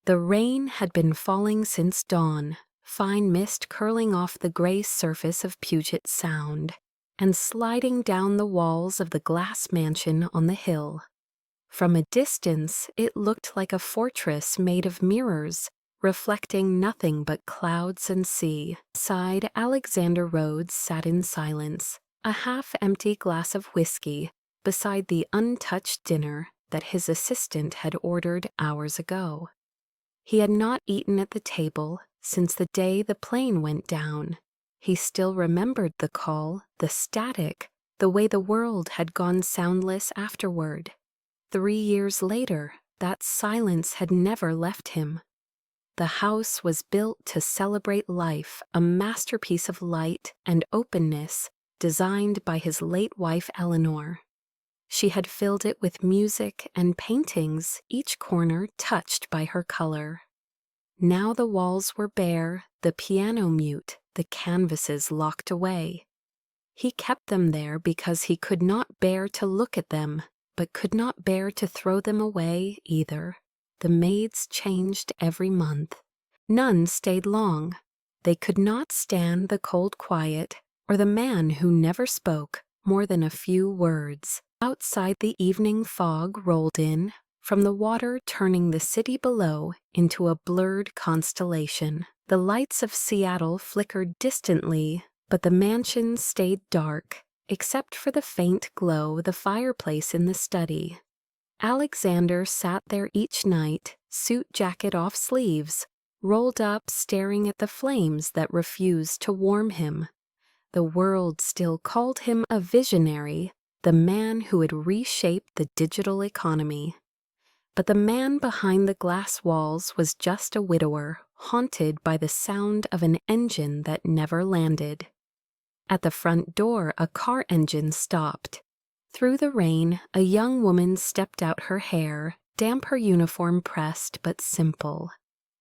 The rain had been falling since dawn, fine mist curling off the gray surface of Puget Sound and sliding down the walls of the glass mansion on the hill. From a distance, it looked like a fortress made of mirrors, reflecting nothing but clouds and sea. Inside, Alexander Rhodes sat in silence, a half-empty glass of whiskey beside the untouched dinner that his assistant had ordered hours ago. He had not eaten at the table since the day the plane went down. He still remembered the call, the static, the way the world had gone soundless afterward. 3 years later, that silence had never left him. The house was built to celebrate life, a masterpiece of light and openness designed by his late wife Eleanor. She had filled it with music and paintings, each corner touched by her color. Now the walls were bare, the piano mute, the canvases locked away. He kept them there because he could not bear to look at them, but could not bear to throw them away either. The maids changed every month. None stayed long. They could not stand the cold quiet or the man who never spoke more than a few words. Outside, the evening fog rolled in, from the water turning the city below into a blurred constellation. The lights of Seattle flickered distantly, but the mansion stayed dark, except for the faint glow of the fireplace in the study. Alexander sat there each night, suit jacket off sleeves, rolled up staring at the flames that refused to warm him. The world still called him a visionary, the man who had reshaped the digital economy. But the man behind the glass walls was just a widower, haunted by the sound of an engine that never landed. At the front door, a car engine stopped. Through the rain, a young woman stepped out, her hair, damp, her uniform pressed but simple.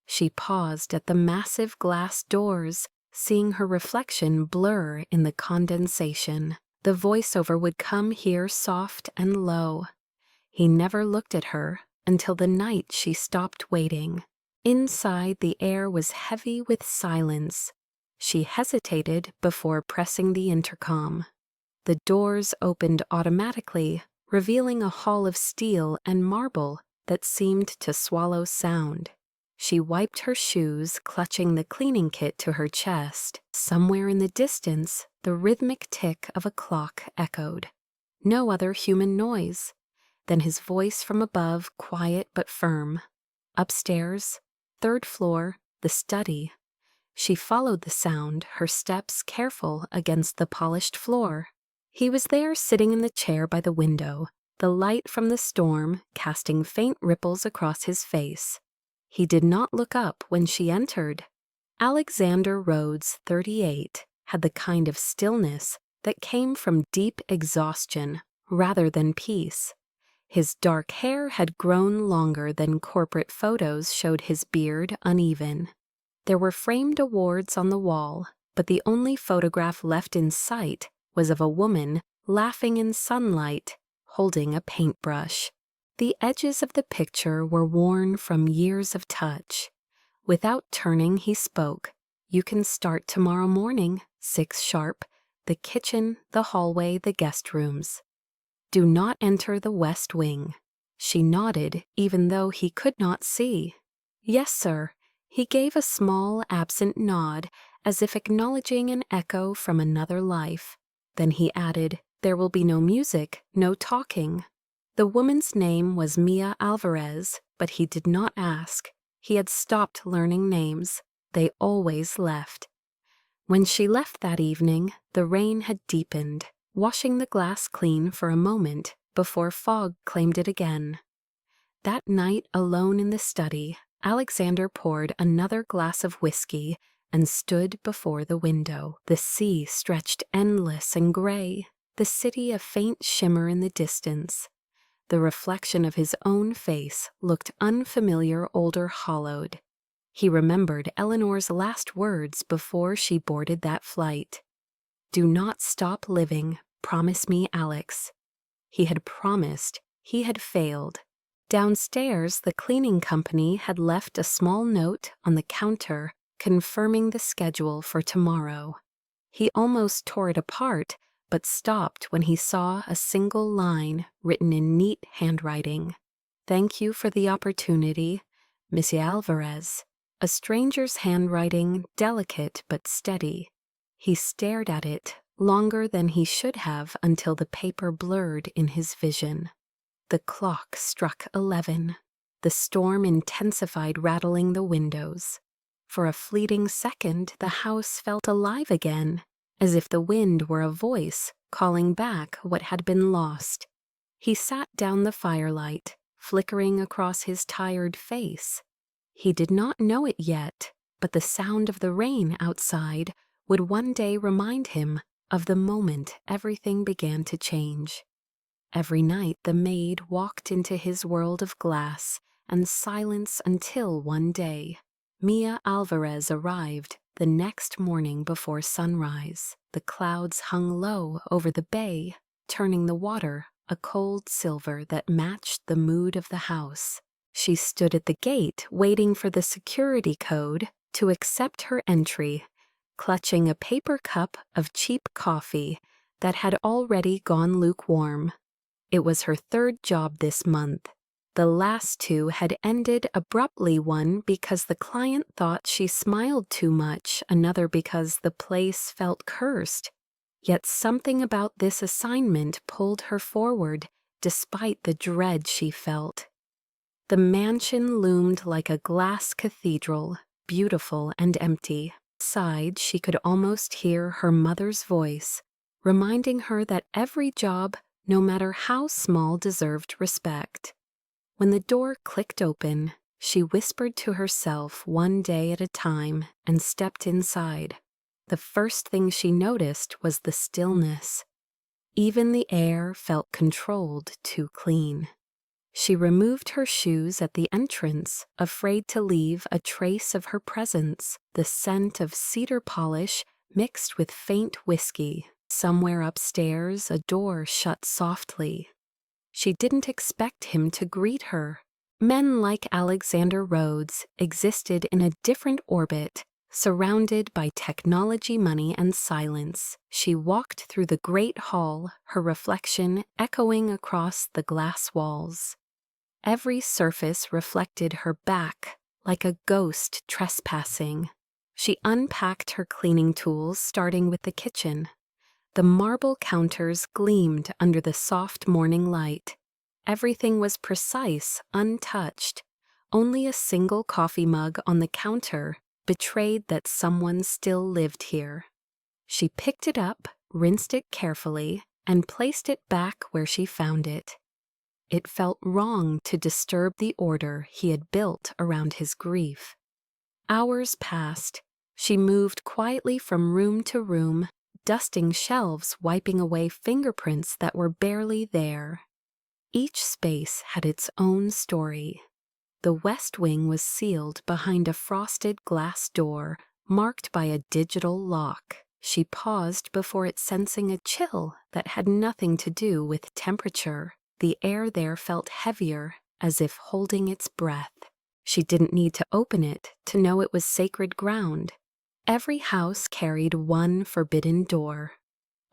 She paused at the massive glass doors, seeing her reflection blur in the condensation. The voiceover would come here soft and low. He never looked at her until the night she stopped waiting. Inside, the air was heavy with silence. She hesitated before pressing the intercom. The doors opened automatically, revealing a hall of steel and marble that seemed to swallow sound. She wiped her shoes, clutching the cleaning kit to her chest. Somewhere in the distance, the rhythmic tick of a clock echoed. No other human noise. Then his voice from above, quiet but firm. Upstairs, 3rd floor, the study. She followed the sound, her steps careful against the polished floor. He was there, sitting in the chair by the window, the light from the storm casting faint ripples across his face. He did not look up when she entered. Alexander Rhodes, 38, had the kind of stillness that came from deep exhaustion rather than peace. His dark hair had grown longer than corporate photos showed his beard uneven. There were framed awards on the wall, but the only photograph left in sight was of a woman laughing in sunlight, holding a paintbrush. The edges of the picture were worn from years of touch. Without turning, he spoke. "You can start tomorrow morning, 6 sharp. The kitchen, the hallway, the guest rooms. Do not enter the west wing." She nodded, even though he could not see. "Yes, sir." He gave a small, absent nod, as if acknowledging an echo from another life. Then he added, "There will be no music, no talking." The woman's name was Mia Alvarez, but he did not ask. He had stopped learning names. They always left. When she left that evening, the rain had deepened, washing the glass clean for a moment before fog claimed it again. That night, alone in the study, Alexander poured another glass of whiskey and stood before the window. The sea stretched endless and gray, the city a faint shimmer in the distance. The reflection of his own face looked unfamiliar, older, hollowed. He remembered Eleanor's last words before she boarded that flight. "Do not stop living. Promise me, Alex." He had promised. He had failed. Downstairs, the cleaning company had left a small note on the counter confirming the schedule for tomorrow. He almost tore it apart, but stopped when he saw a single line written in neat handwriting. "Thank you for the opportunity, Monsieur Alvarez." A stranger's handwriting, delicate but steady. He stared at it longer than he should have until the paper blurred in his vision. The clock struck 11. The storm intensified, rattling the windows. For a fleeting second, the house felt alive again, as if the wind were a voice calling back what had been lost. He sat down the firelight, flickering across his tired face. He did not know it yet, but the sound of the rain outside would one day remind him of the moment everything began to change. Every night the maid walked into his world of glass and silence until one day, Mia Alvarez arrived the next morning before sunrise. The clouds hung low over the bay, turning the water a cold silver that matched the mood of the house. She stood at the gate waiting for the security code to accept her entry, clutching a paper cup of cheap coffee that had already gone lukewarm. It was her third job this month. The last two had ended abruptly, one because the client thought she smiled too much, another because the place felt cursed. Yet something about this assignment pulled her forward, despite the dread she felt. The mansion loomed like a glass cathedral, beautiful and empty. Inside, she could almost hear her mother's voice, reminding her that every job, no matter how small, deserved respect. When the door clicked open, she whispered to herself one day at a time and stepped inside. The first thing she noticed was the stillness. Even the air felt controlled, too clean. She removed her shoes at the entrance, afraid to leave a trace of her presence, the scent of cedar polish mixed with faint whiskey. Somewhere upstairs, a door shut softly. She didn't expect him to greet her. Men like Alexander Rhodes existed in a different orbit, surrounded by technology, money, and silence. She walked through the great hall, her reflection echoing across the glass walls. Every surface reflected her back, like a ghost trespassing. She unpacked her cleaning tools, starting with the kitchen. The marble counters gleamed under the soft morning light. Everything was precise, untouched. Only a single coffee mug on the counter betrayed that someone still lived here. She picked it up, rinsed it carefully, and placed it back where she found it. It felt wrong to disturb the order he had built around his grief. Hours passed. She moved quietly from room to room, dusting shelves, wiping away fingerprints that were barely there. Each space had its own story. The west wing was sealed behind a frosted glass door, marked by a digital lock. She paused before it, sensing a chill that had nothing to do with temperature. The air there felt heavier, as if holding its breath. She didn't need to open it to know it was sacred ground. Every house carried one forbidden door.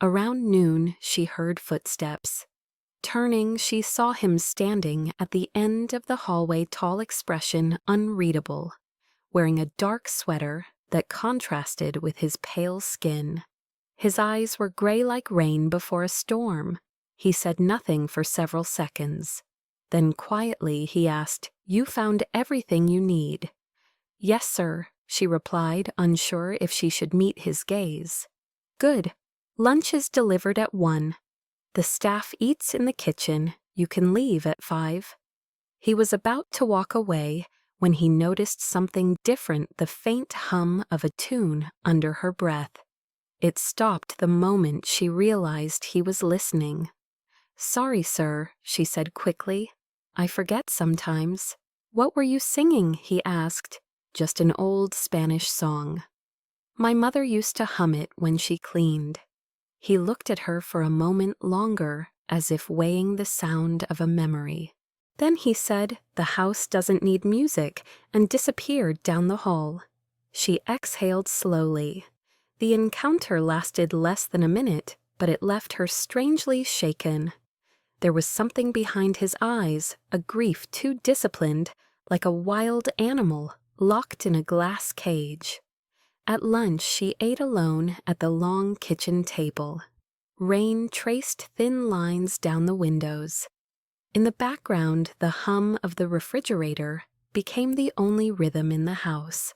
Around noon, she heard footsteps. Turning, she saw him standing at the end of the hallway, tall, expression unreadable, wearing a dark sweater that contrasted with his pale skin. His eyes were gray like rain before a storm. He said nothing for several seconds. Then quietly he asked, "You found everything you need?" "Yes, sir," she replied, unsure if she should meet his gaze. "Good. Lunch is delivered at 1. The staff eats in the kitchen. You can leave at 5. He was about to walk away when he noticed something different, the faint hum of a tune under her breath. It stopped the moment she realized he was listening. "Sorry, sir," she said quickly. "I forget sometimes." "What were you singing?" he asked. "Just an old Spanish song. My mother used to hum it when she cleaned." He looked at her for a moment longer, as if weighing the sound of a memory. Then he said, "The house doesn't need music," and disappeared down the hall. She exhaled slowly. The encounter lasted less than a minute, but it left her strangely shaken. There was something behind his eyes, a grief too disciplined, like a wild animal locked in a glass cage. At lunch, she ate alone at the long kitchen table. Rain traced thin lines down the windows. In the background, the hum of the refrigerator became the only rhythm in the house.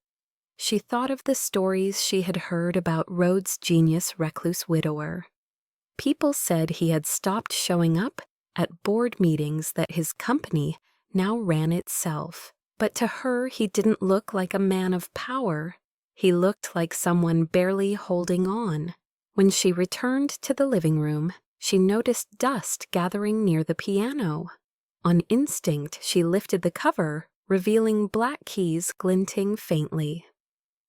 She thought of the stories she had heard about Rhodes' genius recluse widower. People said he had stopped showing up at board meetings, that his company now ran itself. But to her, he didn't look like a man of power. He looked like someone barely holding on. When she returned to the living room, she noticed dust gathering near the piano. On instinct, she lifted the cover, revealing black keys glinting faintly.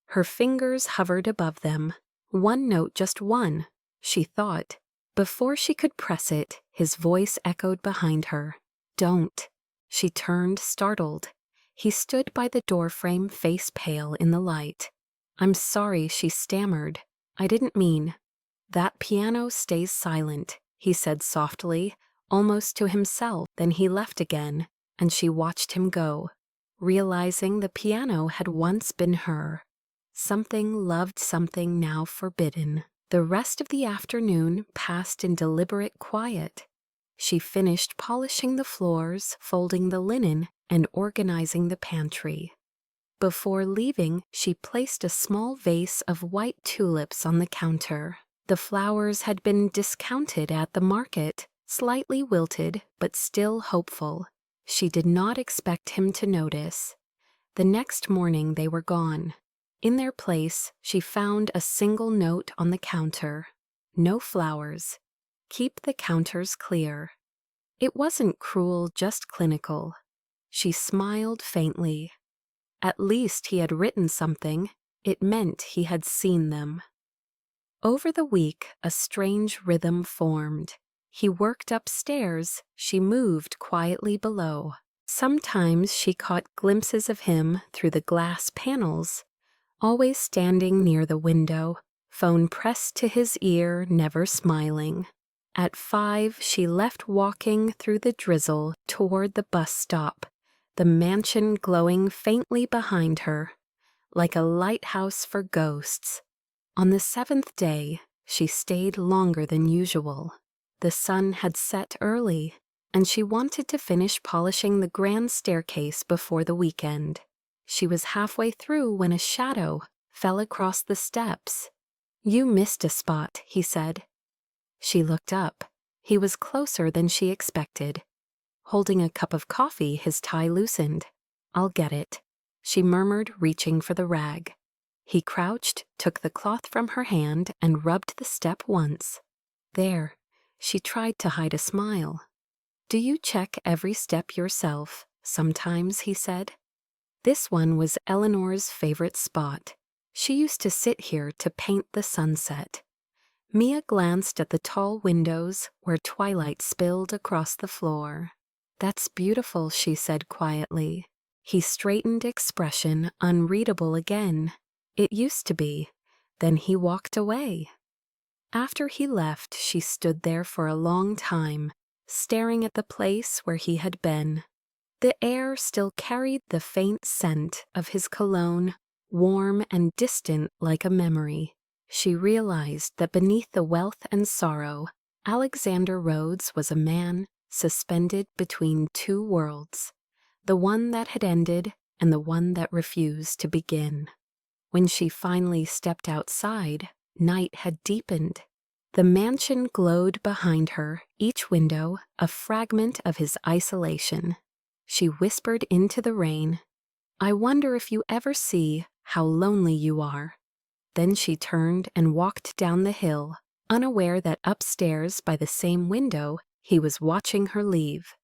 Her fingers hovered above them. One note, just one, she thought. Before she could press it, his voice echoed behind her. "Don't." She turned, startled. He stood by the doorframe, face pale in the light. "I'm sorry," she stammered. "I didn't mean." "That piano stays silent," he said softly, almost to himself. Then he left again, and she watched him go, realizing the piano had once been her. Something loved, something now forbidden. The rest of the afternoon passed in deliberate quiet. She finished polishing the floors, folding the linen, and organizing the pantry. Before leaving, she placed a small vase of white tulips on the counter. The flowers had been discounted at the market, slightly wilted, but still hopeful. She did not expect him to notice. The next morning they were gone. In their place, she found a single note on the counter. "No flowers. Keep the counters clear." It wasn't cruel, just clinical. She smiled faintly. At least he had written something. It meant he had seen them. Over the week, a strange rhythm formed. He worked upstairs, she moved quietly below. Sometimes she caught glimpses of him through the glass panels, always standing near the window, phone pressed to his ear, never smiling. At 5, she left, walking through the drizzle toward the bus stop, the mansion glowing faintly behind her, like a lighthouse for ghosts. On the 7th day, she stayed longer than usual. The sun had set early, and she wanted to finish polishing the grand staircase before the weekend. She was halfway through when a shadow fell across the steps. "You missed a spot," he said. She looked up. He was closer than she expected. Holding a cup of coffee, his tie loosened. "I'll get it," she murmured, reaching for the rag. He crouched, took the cloth from her hand, and rubbed the step once. "There." She tried to hide a smile. "Do you check every step yourself?" "Sometimes," he said. This one was Eleanor's favorite spot. She used to sit here to paint the sunset. Mia glanced at the tall windows where twilight spilled across the floor. "That's beautiful," she said quietly. He straightened, expression unreadable again. "It used to be." Then he walked away. After he left, she stood there for a long time, staring at the place where he had been. The air still carried the faint scent of his cologne, warm and distant like a memory. She realized that beneath the wealth and sorrow, Alexander Rhodes was a man suspended between two worlds, the one that had ended and the one that refused to begin. When she finally stepped outside, night had deepened. The mansion glowed behind her, each window a fragment of his isolation. She whispered into the rain, "I wonder if you ever see how lonely you are." Then she turned and walked down the hill, unaware that upstairs by the same window he was watching her leave.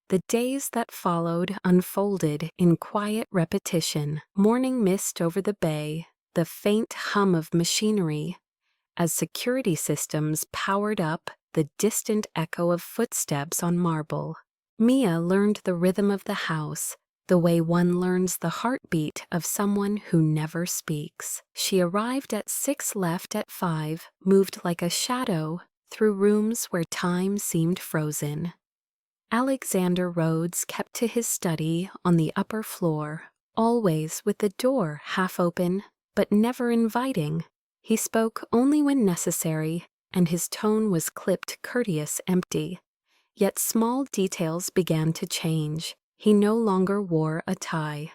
The days that followed unfolded in quiet repetition. Morning mist over the bay, the faint hum of machinery. As security systems powered up, the distant echo of footsteps on marble. Mia learned the rhythm of the house, the way one learns the heartbeat of someone who never speaks. She arrived at 6 left at 5, moved like a shadow through rooms where time seemed frozen. Alexander Rhodes kept to his study on the upper floor, always with the door half open, but never inviting. He spoke only when necessary, and his tone was clipped courteous empty. Yet small details began to change. He no longer wore a tie.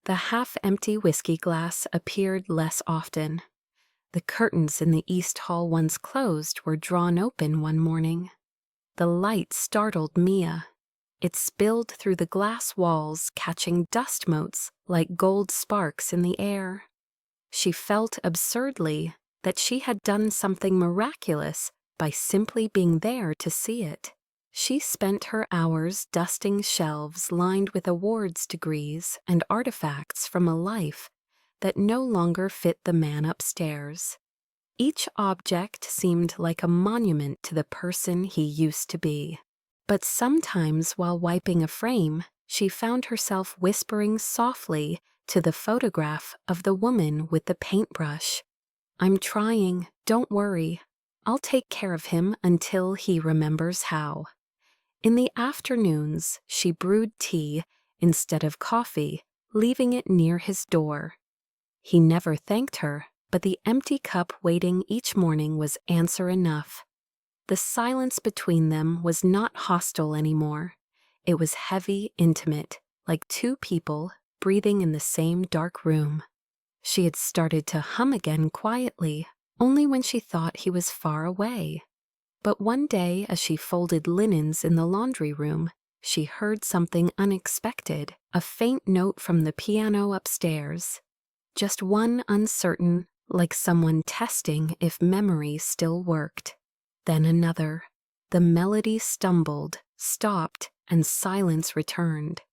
The half-empty whiskey glass appeared less often. The curtains in the East Hall once closed were drawn open one morning. The light startled Mia. It spilled through the glass walls, catching dust motes like gold sparks in the air. She felt absurdly that she had done something miraculous by simply being there to see it. She spent her hours dusting shelves lined with awards degrees and artifacts from a life that no longer fit the man upstairs. Each object seemed like a monument to the person he used to be. But sometimes while wiping a frame, she found herself whispering softly to the photograph of the woman with the paintbrush. "I'm trying, don't worry. I'll take care of him until he remembers how." In the afternoons, she brewed tea instead of coffee, leaving it near his door. He never thanked her, but the empty cup waiting each morning was answer enough. The silence between them was not hostile anymore. It was heavy, intimate, like two people breathing in the same dark room. She had started to hum again quietly, only when she thought he was far away. But one day, as she folded linens in the laundry room, she heard something unexpected, a faint note from the piano upstairs. Just one uncertain, like someone testing if memory still worked. Then another. The melody stumbled, stopped, and silence returned.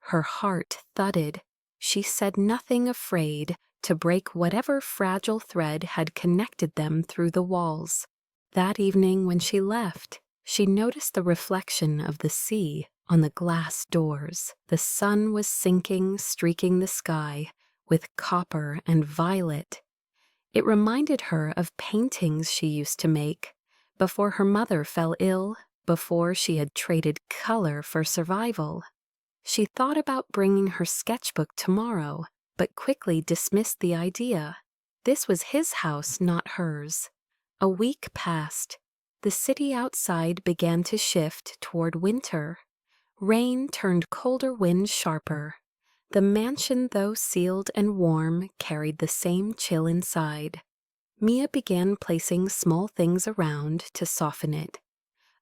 Her heart thudded. She said nothing, afraid to break whatever fragile thread had connected them through the walls. That evening when she left, she noticed the reflection of the sea on the glass doors. The sun was sinking, streaking the sky with copper and violet. It reminded her of paintings she used to make before her mother fell ill, before she had traded color for survival. She thought about bringing her sketchbook tomorrow, but quickly dismissed the idea. This was his house, not hers. A week passed. The city outside began to shift toward winter. Rain turned colder winds sharper. The mansion, though sealed and warm, carried the same chill inside. Mia began placing small things around to soften it.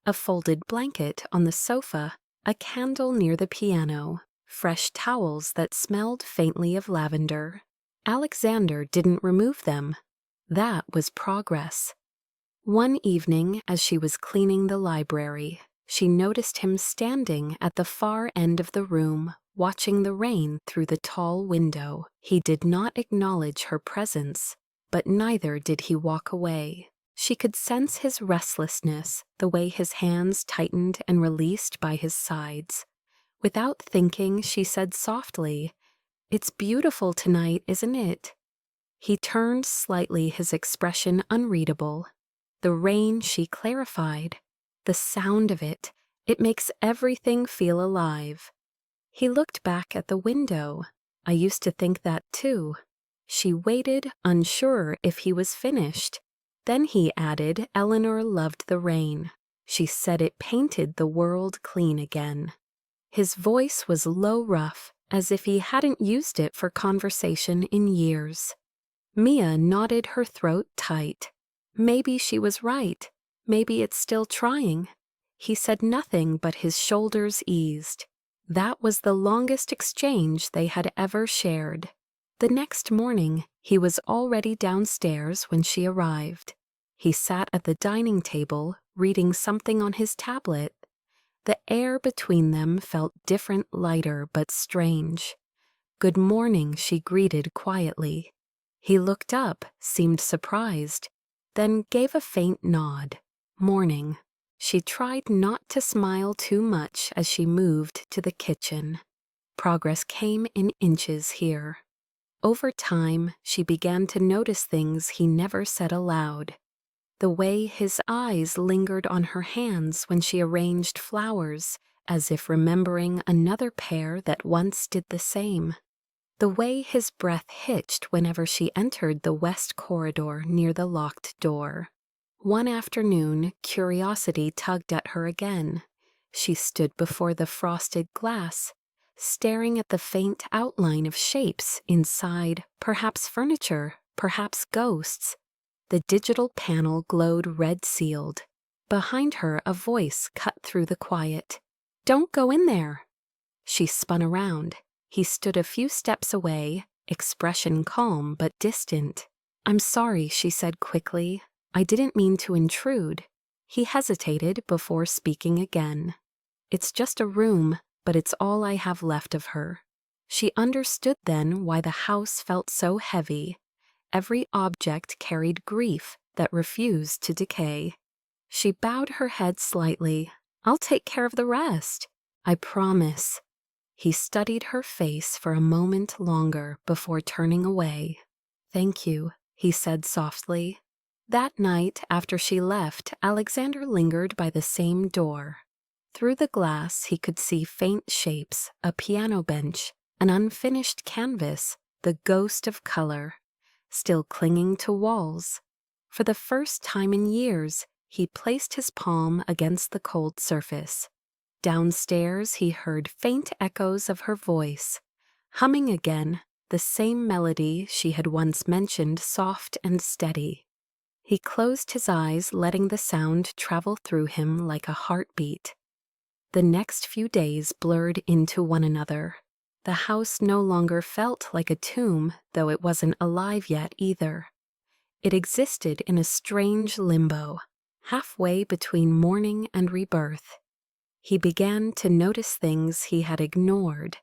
A folded blanket on the sofa, a candle near the piano, fresh towels that smelled faintly of lavender. Alexander didn't remove them. That was progress. One evening, as she was cleaning the library, she noticed him standing at the far end of the room, watching the rain through the tall window. He did not acknowledge her presence, but neither did he walk away. She could sense his restlessness, the way his hands tightened and released by his sides. Without thinking, she said softly, "It's beautiful tonight, isn't it?" He turned slightly, his expression unreadable. The rain, she clarified. The sound of it, it makes everything feel alive. He looked back at the window. "I used to think that too." She waited, unsure if he was finished. Then he added, "Eleanor loved the rain. She said it painted the world clean again." His voice was low, rough, as if he hadn't used it for conversation in years. Mia knotted her throat tight. Maybe she was right. Maybe it's still trying. He said nothing, but his shoulders eased. That was the longest exchange they had ever shared. The next morning, he was already downstairs when she arrived. He sat at the dining table, reading something on his tablet. The air between them felt different, lighter, but strange. "Good morning," she greeted quietly. He looked up, seemed surprised, then gave a faint nod. "Morning." She tried not to smile too much as she moved to the kitchen. Progress came in inches here. Over time, she began to notice things he never said aloud. The way his eyes lingered on her hands when she arranged flowers, as if remembering another pair that once did the same. The way his breath hitched whenever she entered the west corridor near the locked door. One afternoon, curiosity tugged at her again. She stood before the frosted glass, staring at the faint outline of shapes inside, perhaps furniture, perhaps ghosts. The digital panel glowed red-sealed. Behind her, a voice cut through the quiet. "Don't go in there." She spun around. He stood a few steps away, expression calm but distant. "I'm sorry," she said quickly. "I didn't mean to intrude." He hesitated before speaking again. "It's just a room, but it's all I have left of her." She understood then why the house felt so heavy. Every object carried grief that refused to decay. She bowed her head slightly. "I'll take care of the rest. I promise." He studied her face for a moment longer before turning away. "Thank you," he said softly. That night, after she left, Alexander lingered by the same door. Through the glass, he could see faint shapes, a piano bench, an unfinished canvas, the ghost of color, still clinging to walls. For the first time in years, he placed his palm against the cold surface. Downstairs, he heard faint echoes of her voice, humming again, the same melody she had once mentioned, soft and steady. He closed his eyes, letting the sound travel through him like a heartbeat. The next few days blurred into one another. The house no longer felt like a tomb, though it wasn't alive yet either. It existed in a strange limbo, halfway between mourning and rebirth. He began to notice things he had ignored.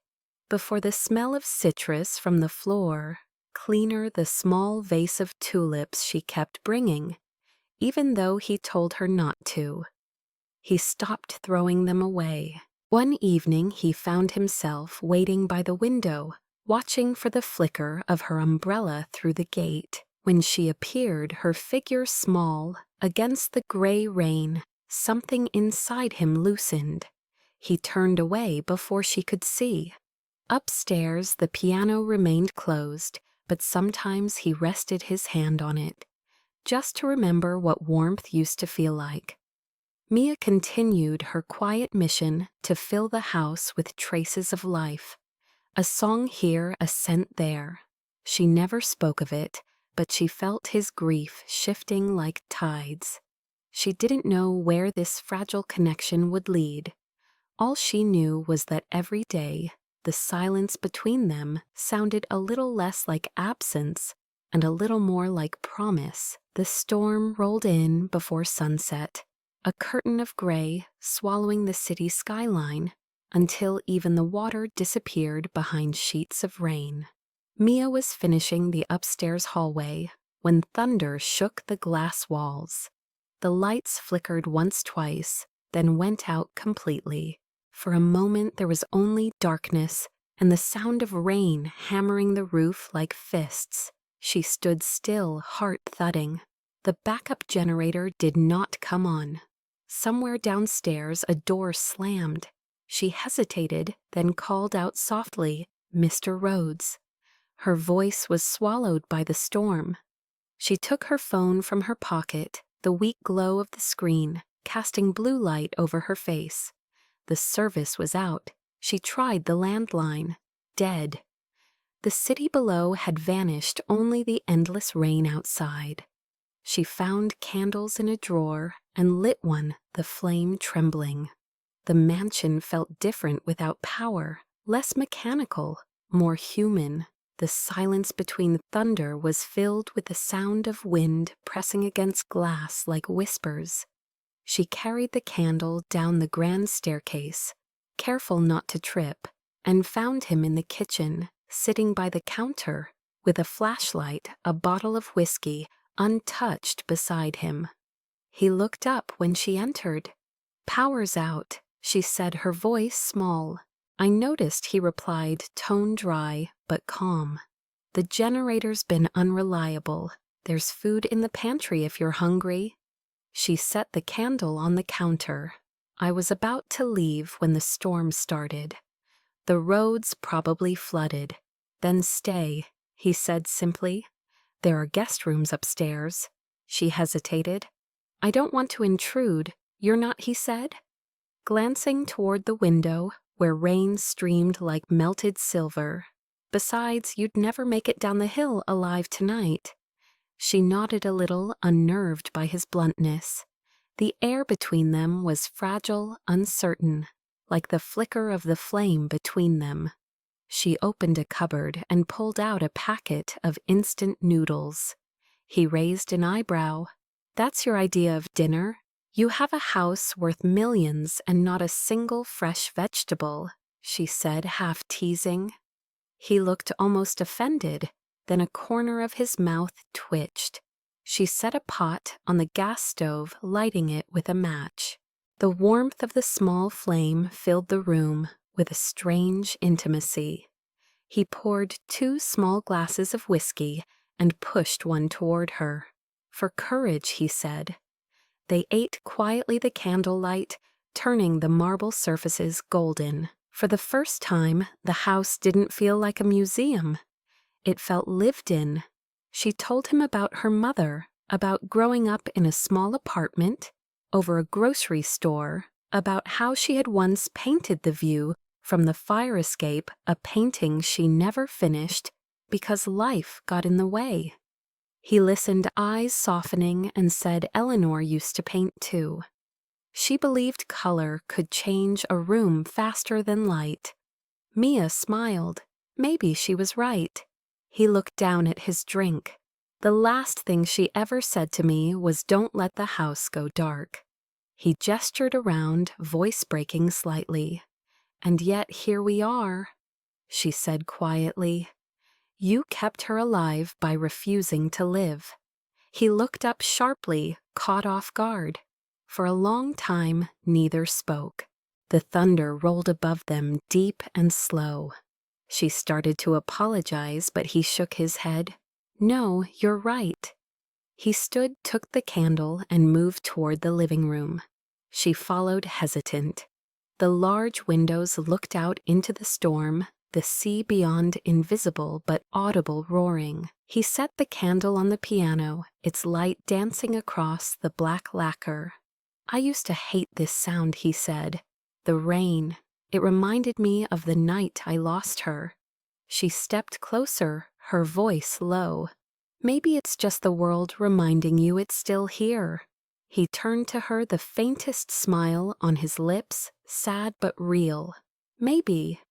Before the smell of citrus from the floor, cleaner the small vase of tulips she kept bringing, even though he told her not to. He stopped throwing them away. One evening he found himself waiting by the window, watching for the flicker of her umbrella through the gate. When she appeared, her figure small, against the gray rain, something inside him loosened. He turned away before she could see. Upstairs, the piano remained closed, but sometimes he rested his hand on it, just to remember what warmth used to feel like. Mia continued her quiet mission to fill the house with traces of life. A song here, a scent there. She never spoke of it, but she felt his grief shifting like tides. She didn't know where this fragile connection would lead. All she knew was that every day, the silence between them sounded a little less like absence and a little more like promise. The storm rolled in before sunset, a curtain of gray swallowing the city skyline until even the water disappeared behind sheets of rain. Mia was finishing the upstairs hallway when thunder shook the glass walls. The lights flickered once-twice, then went out completely. For a moment there was only darkness and the sound of rain hammering the roof like fists. She stood still, heart thudding. The backup generator did not come on. Somewhere downstairs a door slammed. She hesitated, then called out softly, "Mr. Rhodes." Her voice was swallowed by the storm. She took her phone from her pocket, the weak glow of the screen casting blue light over her face. The service was out. She tried the landline. Dead. The city below had vanished, only the endless rain outside. She found candles in a drawer and lit one, the flame trembling. The mansion felt different without power, less mechanical, more human. The silence between thunder was filled with the sound of wind pressing against glass like whispers. She carried the candle down the grand staircase, careful not to trip, and found him in the kitchen, sitting by the counter, with a flashlight, a bottle of whiskey, untouched beside him. He looked up when she entered. Power's out, she said, her voice small. I noticed, he replied, tone dry but calm. The generator's been unreliable. There's food in the pantry if you're hungry. She set the candle on the counter. I was about to leave when the storm started. The roads probably flooded. Then stay, he said simply. There are guest rooms upstairs. She hesitated. I don't want to intrude. You're not, he said. Glancing toward the window, where rain streamed like melted silver. Besides, you'd never make it down the hill alive tonight. She nodded a little, unnerved by his bluntness. The air between them was fragile, uncertain, like the flicker of the flame between them. She opened a cupboard and pulled out a packet of instant noodles. He raised an eyebrow. That's your idea of dinner? You have a house worth millions and not a single fresh vegetable, she said, half teasing. He looked almost offended, then a corner of his mouth twitched. She set a pot on the gas stove, lighting it with a match. The warmth of the small flame filled the room with a strange intimacy. He poured 2 small glasses of whiskey and pushed one toward her. For courage, he said. They ate quietly the candlelight, turning the marble surfaces golden. For the first time, the house didn't feel like a museum. It felt lived in. She told him about her mother, about growing up in a small apartment, over a grocery store, about how she had once painted the view from the fire escape, a painting she never finished because life got in the way. He listened, eyes softening, and said Eleanor used to paint too. She believed color could change a room faster than light. Mia smiled. Maybe she was right. He looked down at his drink. The last thing she ever said to me was, "Don't let the house go dark." He gestured around, voice breaking slightly. "And yet here we are," she said quietly. "You kept her alive by refusing to live." He looked up sharply, caught off guard. For a long time, neither spoke. The thunder rolled above them, deep and slow. She started to apologize, but he shook his head. "No, you're right." He stood, took the candle, and moved toward the living room. She followed, hesitant. The large windows looked out into the storm, the sea beyond invisible but audible roaring. He set the candle on the piano, its light dancing across the black lacquer. "I used to hate this sound," he said. "The rain. It reminded me of the night I lost her." She stepped closer, her voice low. "Maybe it's just the world reminding you it's still here." He turned to her, the faintest smile on his lips, sad but real. "Maybe."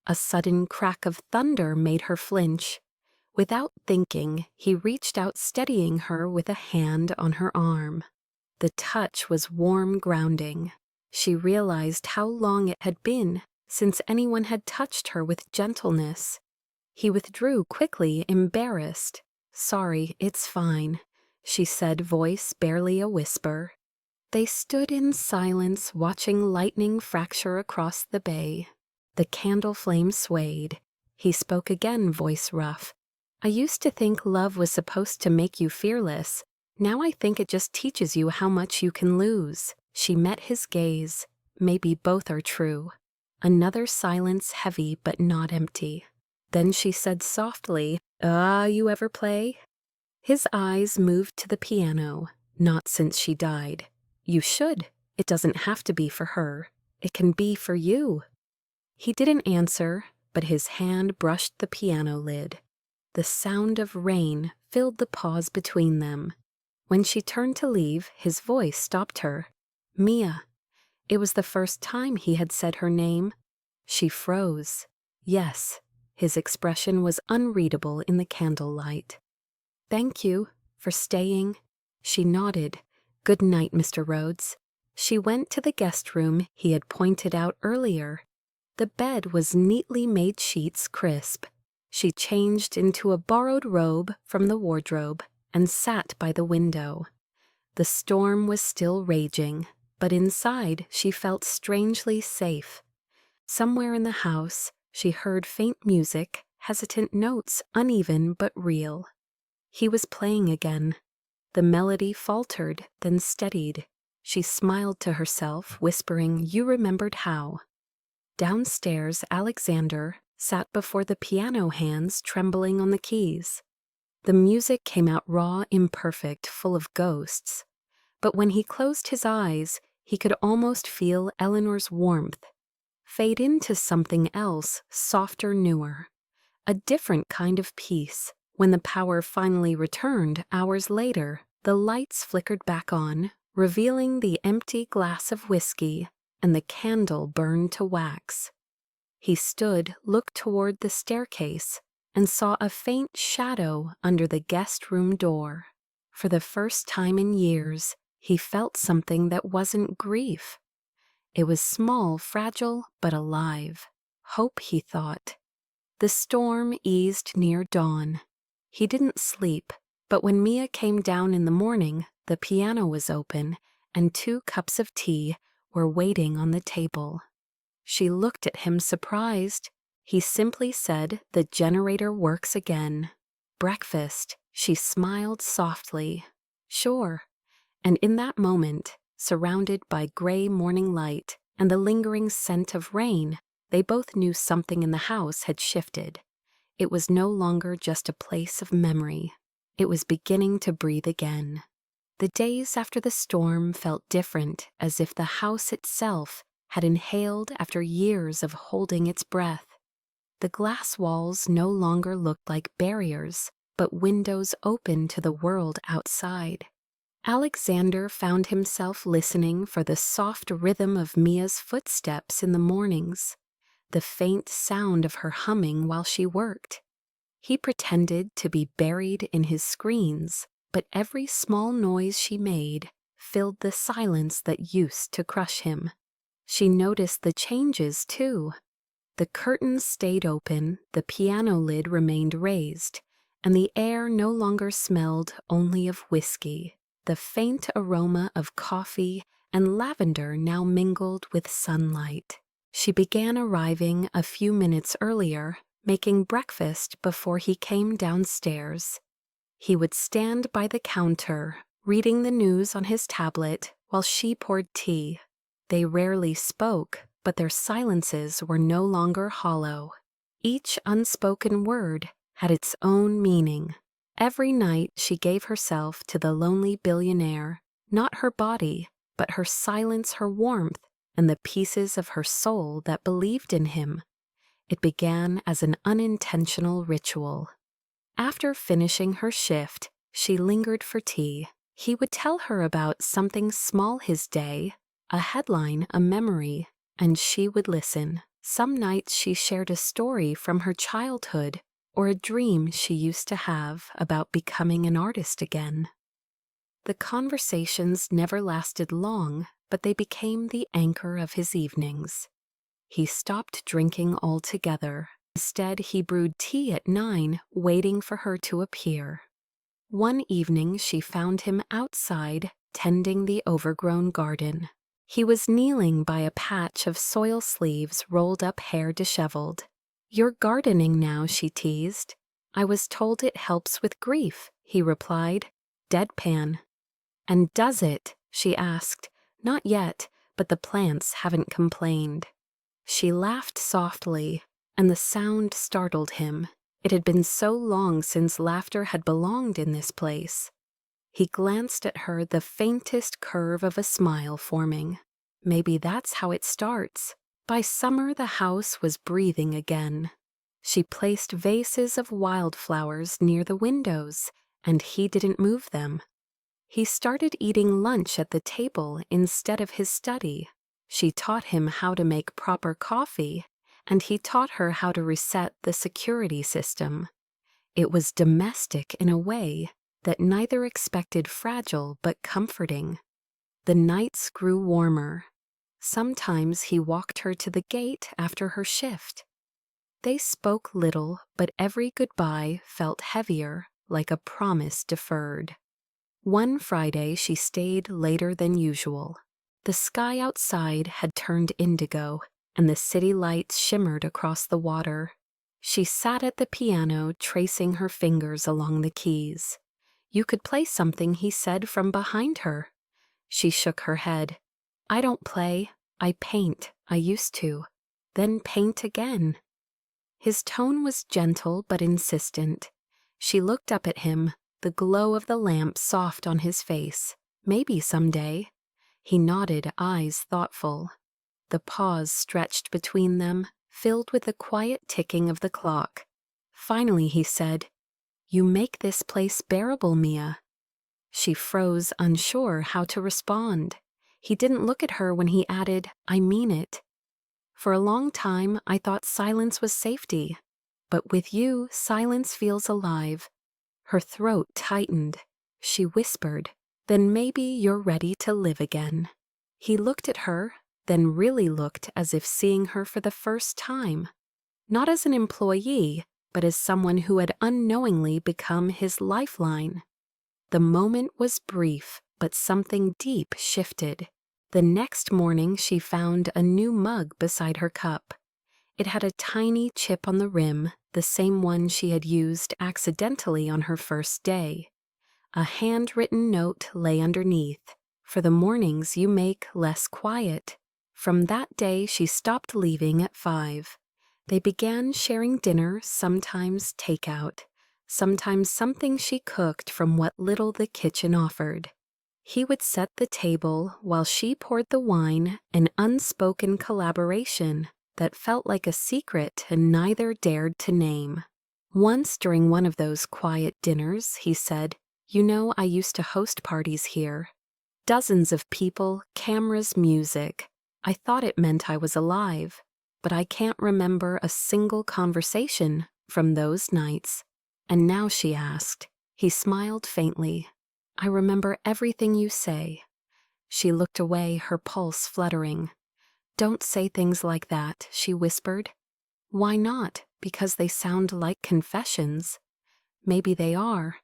A sudden crack of thunder made her flinch. Without thinking, he reached out, steadying her with a hand on her arm. The touch was warm, grounding. She realized how long it had been since anyone had touched her with gentleness. He withdrew quickly, embarrassed. "Sorry, it's fine," she said, voice barely a whisper. They stood in silence, watching lightning fracture across the bay. The candle flame swayed. He spoke again, voice rough. "I used to think love was supposed to make you fearless. Now I think it just teaches you how much you can lose." She met his gaze. Maybe both are true. Another silence, heavy but not empty. Then she said softly, You ever play?" His eyes moved to the piano. "Not since she died." "You should. It doesn't have to be for her. It can be for you." He didn't answer, but his hand brushed the piano lid. The sound of rain filled the pause between them. When she turned to leave, his voice stopped her. "Mia." It was the first time he had said her name. She froze. Yes, his expression was unreadable in the candlelight. "Thank you for staying." She nodded. "Good night, Mr. Rhodes." She went to the guest room he had pointed out earlier. The bed was neatly made, sheets crisp. She changed into a borrowed robe from the wardrobe and sat by the window. The storm was still raging. but inside she felt strangely safe. Somewhere in the house, she heard faint music, hesitant notes, uneven but real. He was playing again. The melody faltered, then steadied. She smiled to herself, whispering, "You remembered how." Downstairs, Alexander sat before the piano, hands trembling on the keys. The music came out raw, imperfect, full of ghosts. But when he closed his eyes, he could almost feel Eleanor's warmth fade into something else, softer, newer. A different kind of peace. When the power finally returned, hours later, the lights flickered back on, revealing the empty glass of whiskey, and the candle burned to wax. He stood, looked toward the staircase, and saw a faint shadow under the guest room door. For the first time in years, he felt something that wasn't grief. It was small, fragile, but alive. Hope, he thought. The storm eased near dawn. He didn't sleep, but when Mia came down in the morning, the piano was open, and 2 cups of tea were waiting on the table. She looked at him surprised. He simply said, "The generator works again." "Breakfast," she smiled softly. "Sure." And in that moment, surrounded by gray morning light and the lingering scent of rain, they both knew something in the house had shifted. It was no longer just a place of memory. It was beginning to breathe again. The days after the storm felt different, as if the house itself had inhaled after years of holding its breath. The glass walls no longer looked like barriers, but windows open to the world outside. Alexander found himself listening for the soft rhythm of Mia's footsteps in the mornings, the faint sound of her humming while she worked. He pretended to be buried in his screens, but every small noise she made filled the silence that used to crush him. She noticed the changes, too. The curtains stayed open, the piano lid remained raised, and the air no longer smelled only of whiskey. The faint aroma of coffee and lavender now mingled with sunlight. She began arriving a few minutes earlier, making breakfast before he came downstairs. He would stand by the counter, reading the news on his tablet while she poured tea. They rarely spoke, but their silences were no longer hollow. Each unspoken word had its own meaning. Every night she gave herself to the lonely billionaire, not her body, but her silence, her warmth, and the pieces of her soul that believed in him. It began as an unintentional ritual. After finishing her shift, she lingered for tea. He would tell her about something small his day, a headline, a memory, and she would listen. Some nights she shared a story from her childhood, or a dream she used to have about becoming an artist again. The conversations never lasted long, but they became the anchor of his evenings. He stopped drinking altogether. Instead, he brewed tea at 9, waiting for her to appear. One evening, she found him outside, tending the overgrown garden. He was kneeling by a patch of soil sleeves, rolled up hair disheveled. "You're gardening now," she teased. "I was told it helps with grief," he replied, deadpan. "And does it?" she asked. "Not yet, but the plants haven't complained." She laughed softly, and the sound startled him. It had been so long since laughter had belonged in this place. He glanced at her, the faintest curve of a smile forming. Maybe that's how it starts. By summer, the house was breathing again. She placed vases of wildflowers near the windows, and he didn't move them. He started eating lunch at the table instead of his study. She taught him how to make proper coffee, and he taught her how to reset the security system. It was domestic in a way that neither expected, fragile but comforting. The nights grew warmer. Sometimes he walked her to the gate after her shift. They spoke little, but every goodbye felt heavier, like a promise deferred. One Friday she stayed later than usual. The sky outside had turned indigo, and the city lights shimmered across the water. She sat at the piano, tracing her fingers along the keys. "You could play something," he said from behind her. She shook her head. "I don't play. I paint. I used to. Then paint again." His tone was gentle but insistent. She looked up at him, the glow of the lamp soft on his face. "Maybe someday." He nodded, eyes thoughtful. The pause stretched between them, filled with the quiet ticking of the clock. Finally he said, "You make this place bearable, Mia." She froze, unsure how to respond. He didn't look at her when he added, "I mean it. For a long time, I thought silence was safety. But with you, silence feels alive." Her throat tightened. She whispered, "Then maybe you're ready to live again." He looked at her, then really looked as if seeing her for the first time. Not as an employee, but as someone who had unknowingly become his lifeline. The moment was brief, but something deep shifted. The next morning she found a new mug beside her cup. It had a tiny chip on the rim, the same one she had used accidentally on her first day. A handwritten note lay underneath. "For the mornings you make less quiet." From that day she stopped leaving at 5. They began sharing dinner, sometimes takeout, sometimes something she cooked from what little the kitchen offered. He would set the table while she poured the wine, an unspoken collaboration that felt like a secret and neither dared to name. Once during one of those quiet dinners, he said, "You know, I used to host parties here. Dozens of people, cameras, music. I thought it meant I was alive, but I can't remember a single conversation from those nights." "And now?" she asked. He smiled faintly. "I remember everything you say." She looked away, her pulse fluttering. "Don't say things like that," she whispered. "Why not? Because they sound like confessions." "Maybe they are."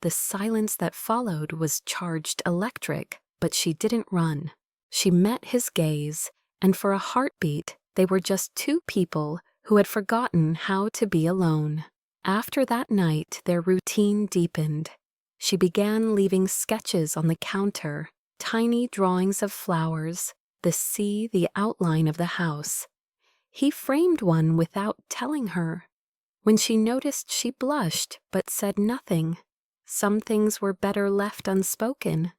The silence that followed was charged electric, but she didn't run. She met his gaze, and for a heartbeat, they were just two people who had forgotten how to be alone. After that night, their routine deepened. She began leaving sketches on the counter, tiny drawings of flowers, the sea, the outline of the house. He framed one without telling her. When she noticed, she blushed, but said nothing. Some things were better left unspoken.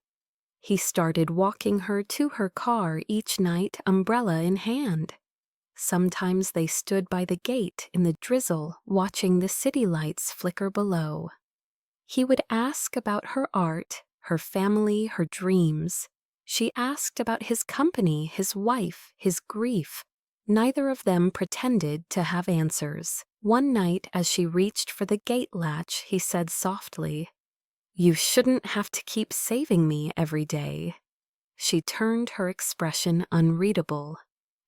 He started walking her to her car each night, umbrella in hand. Sometimes they stood by the gate in the drizzle, watching the city lights flicker below. He would ask about her art, her family, her dreams. She asked about his company, his wife, his grief. Neither of them pretended to have answers. One night, as she reached for the gate latch, he said softly, "You shouldn't have to keep saving me every day." She turned, her expression unreadable.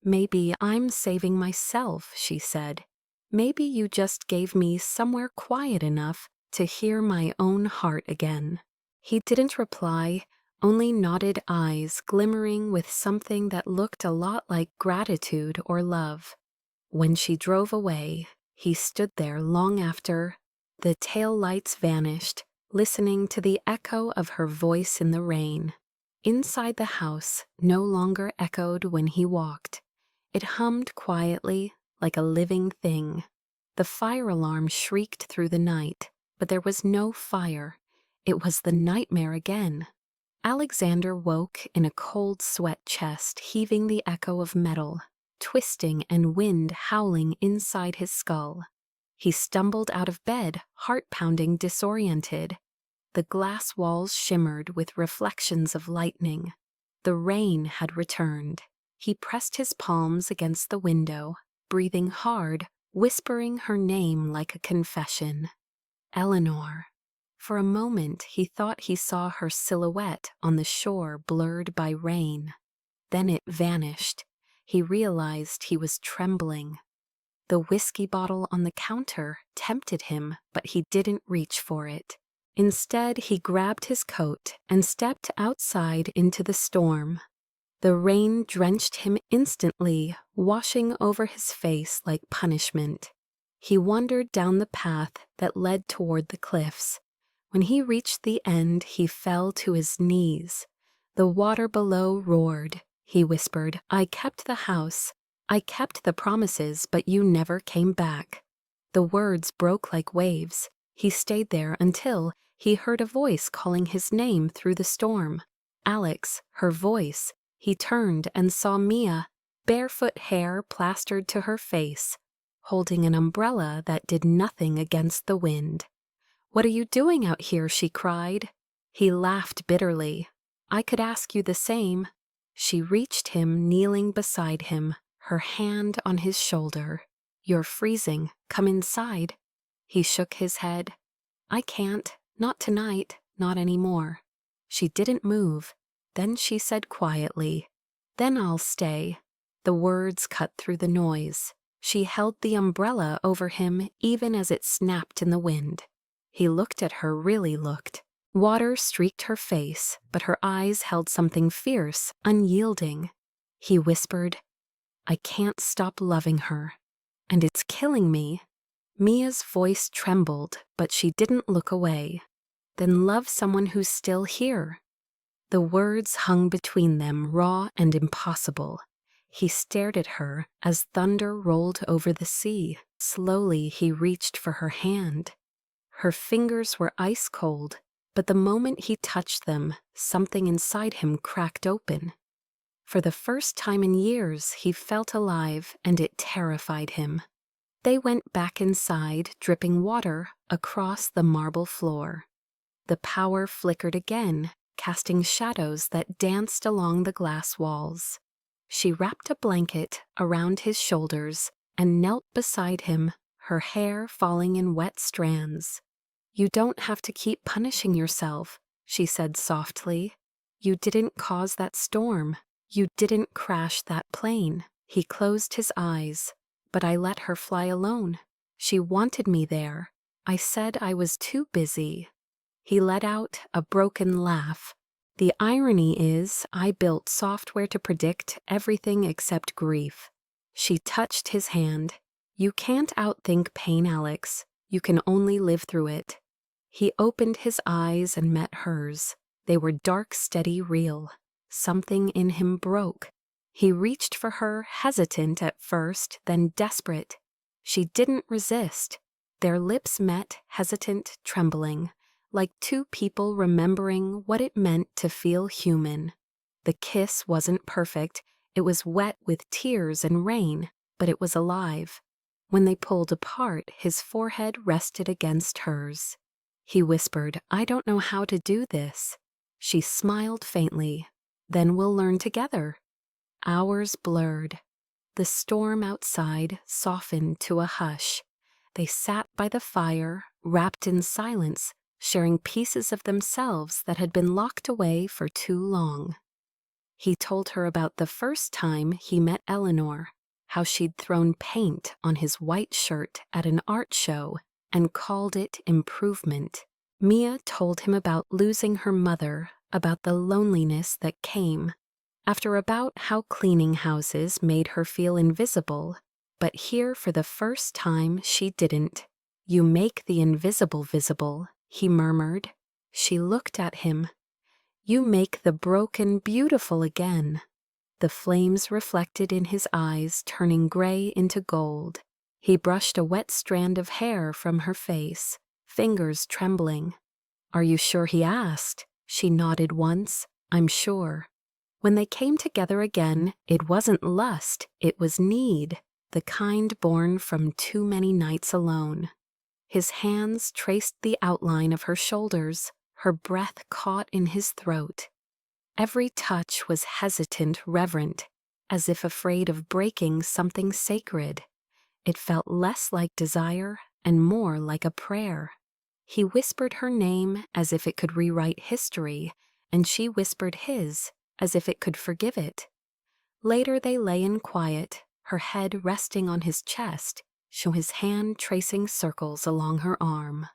"Maybe I'm saving myself," she said. "Maybe you just gave me somewhere quiet enough to hear my own heart again." He didn't reply, only nodded, eyes glimmering with something that looked a lot like gratitude or love. When she drove away, he stood there long after. The tail lights vanished, listening to the echo of her voice in the rain. Inside the house no longer echoed when he walked. It hummed quietly, like a living thing. The fire alarm shrieked through the night, but there was no fire. It was the nightmare again. Alexander woke in a cold sweat chest, heaving the echo of metal, twisting and wind howling inside his skull. He stumbled out of bed, heart-pounding, disoriented. The glass walls shimmered with reflections of lightning. The rain had returned. He pressed his palms against the window, breathing hard, whispering her name like a confession. Eleanor. For a moment he thought he saw her silhouette on the shore blurred by rain. Then it vanished. He realized he was trembling. The whiskey bottle on the counter tempted him, but he didn't reach for it. Instead, he grabbed his coat and stepped outside into the storm. The rain drenched him instantly, washing over his face like punishment. He wandered down the path that led toward the cliffs. When he reached the end, he fell to his knees. The water below roared. He whispered, "I kept the house. I kept the promises, but you never came back." The words broke like waves. He stayed there until he heard a voice calling his name through the storm. Alex, her voice. He turned and saw Mia, barefoot hair plastered to her face, holding an umbrella that did nothing against the wind. "What are you doing out here?" she cried. He laughed bitterly. "I could ask you the same." She reached him, kneeling beside him, her hand on his shoulder. "You're freezing. Come inside." He shook his head. "I can't. Not tonight. Not anymore." She didn't move. Then she said quietly, "Then I'll stay." The words cut through the noise. She held the umbrella over him even as it snapped in the wind. He looked at her, really looked. Water streaked her face, but her eyes held something fierce, unyielding. He whispered, "I can't stop loving her, and it's killing me." Mia's voice trembled, but she didn't look away. "Then love someone who's still here." The words hung between them, raw and impossible. He stared at her as thunder rolled over the sea. Slowly he reached for her hand. Her fingers were ice cold, but the moment he touched them, something inside him cracked open. For the first time in years, he felt alive, and it terrified him. They went back inside, dripping water across the marble floor. The power flickered again, casting shadows that danced along the glass walls. She wrapped a blanket around his shoulders and knelt beside him, her hair falling in wet strands. "You don't have to keep punishing yourself," she said softly. "You didn't cause that storm. You didn't crash that plane." He closed his eyes. "But I let her fly alone. She wanted me there. I said I was too busy." He let out a broken laugh. "The irony is, I built software to predict everything except grief." She touched his hand. "You can't outthink pain, Alex. You can only live through it." He opened his eyes and met hers. They were dark, steady, real. Something in him broke. He reached for her, hesitant at first, then desperate. She didn't resist. Their lips met, hesitant, trembling, like two people remembering what it meant to feel human. The kiss wasn't perfect. It was wet with tears and rain, but it was alive. When they pulled apart, his forehead rested against hers. He whispered, "I don't know how to do this." She smiled faintly. "Then we'll learn together." Hours blurred. The storm outside softened to a hush. They sat by the fire, wrapped in silence, sharing pieces of themselves that had been locked away for too long. He told her about the first time he met Eleanor, how she'd thrown paint on his white shirt at an art show and called it improvement. Mia told him about losing her mother, about the loneliness that came, about how cleaning houses made her feel invisible, but here for the first time she didn't. "You make the invisible visible," he murmured. She looked at him. "You make the broken beautiful again." The flames reflected in his eyes, turning gray into gold. He brushed a wet strand of hair from her face, fingers trembling. "Are you sure he asked?" She nodded once. "I'm sure." When they came together again, it wasn't lust, it was need, the kind born from too many nights alone. His hands traced the outline of her shoulders, her breath caught in his throat. Every touch was hesitant, reverent, as if afraid of breaking something sacred. It felt less like desire and more like a prayer. He whispered her name as if it could rewrite history, and she whispered his as if it could forgive it. Later they lay in quiet, her head resting on his chest, his hand tracing circles along her arm.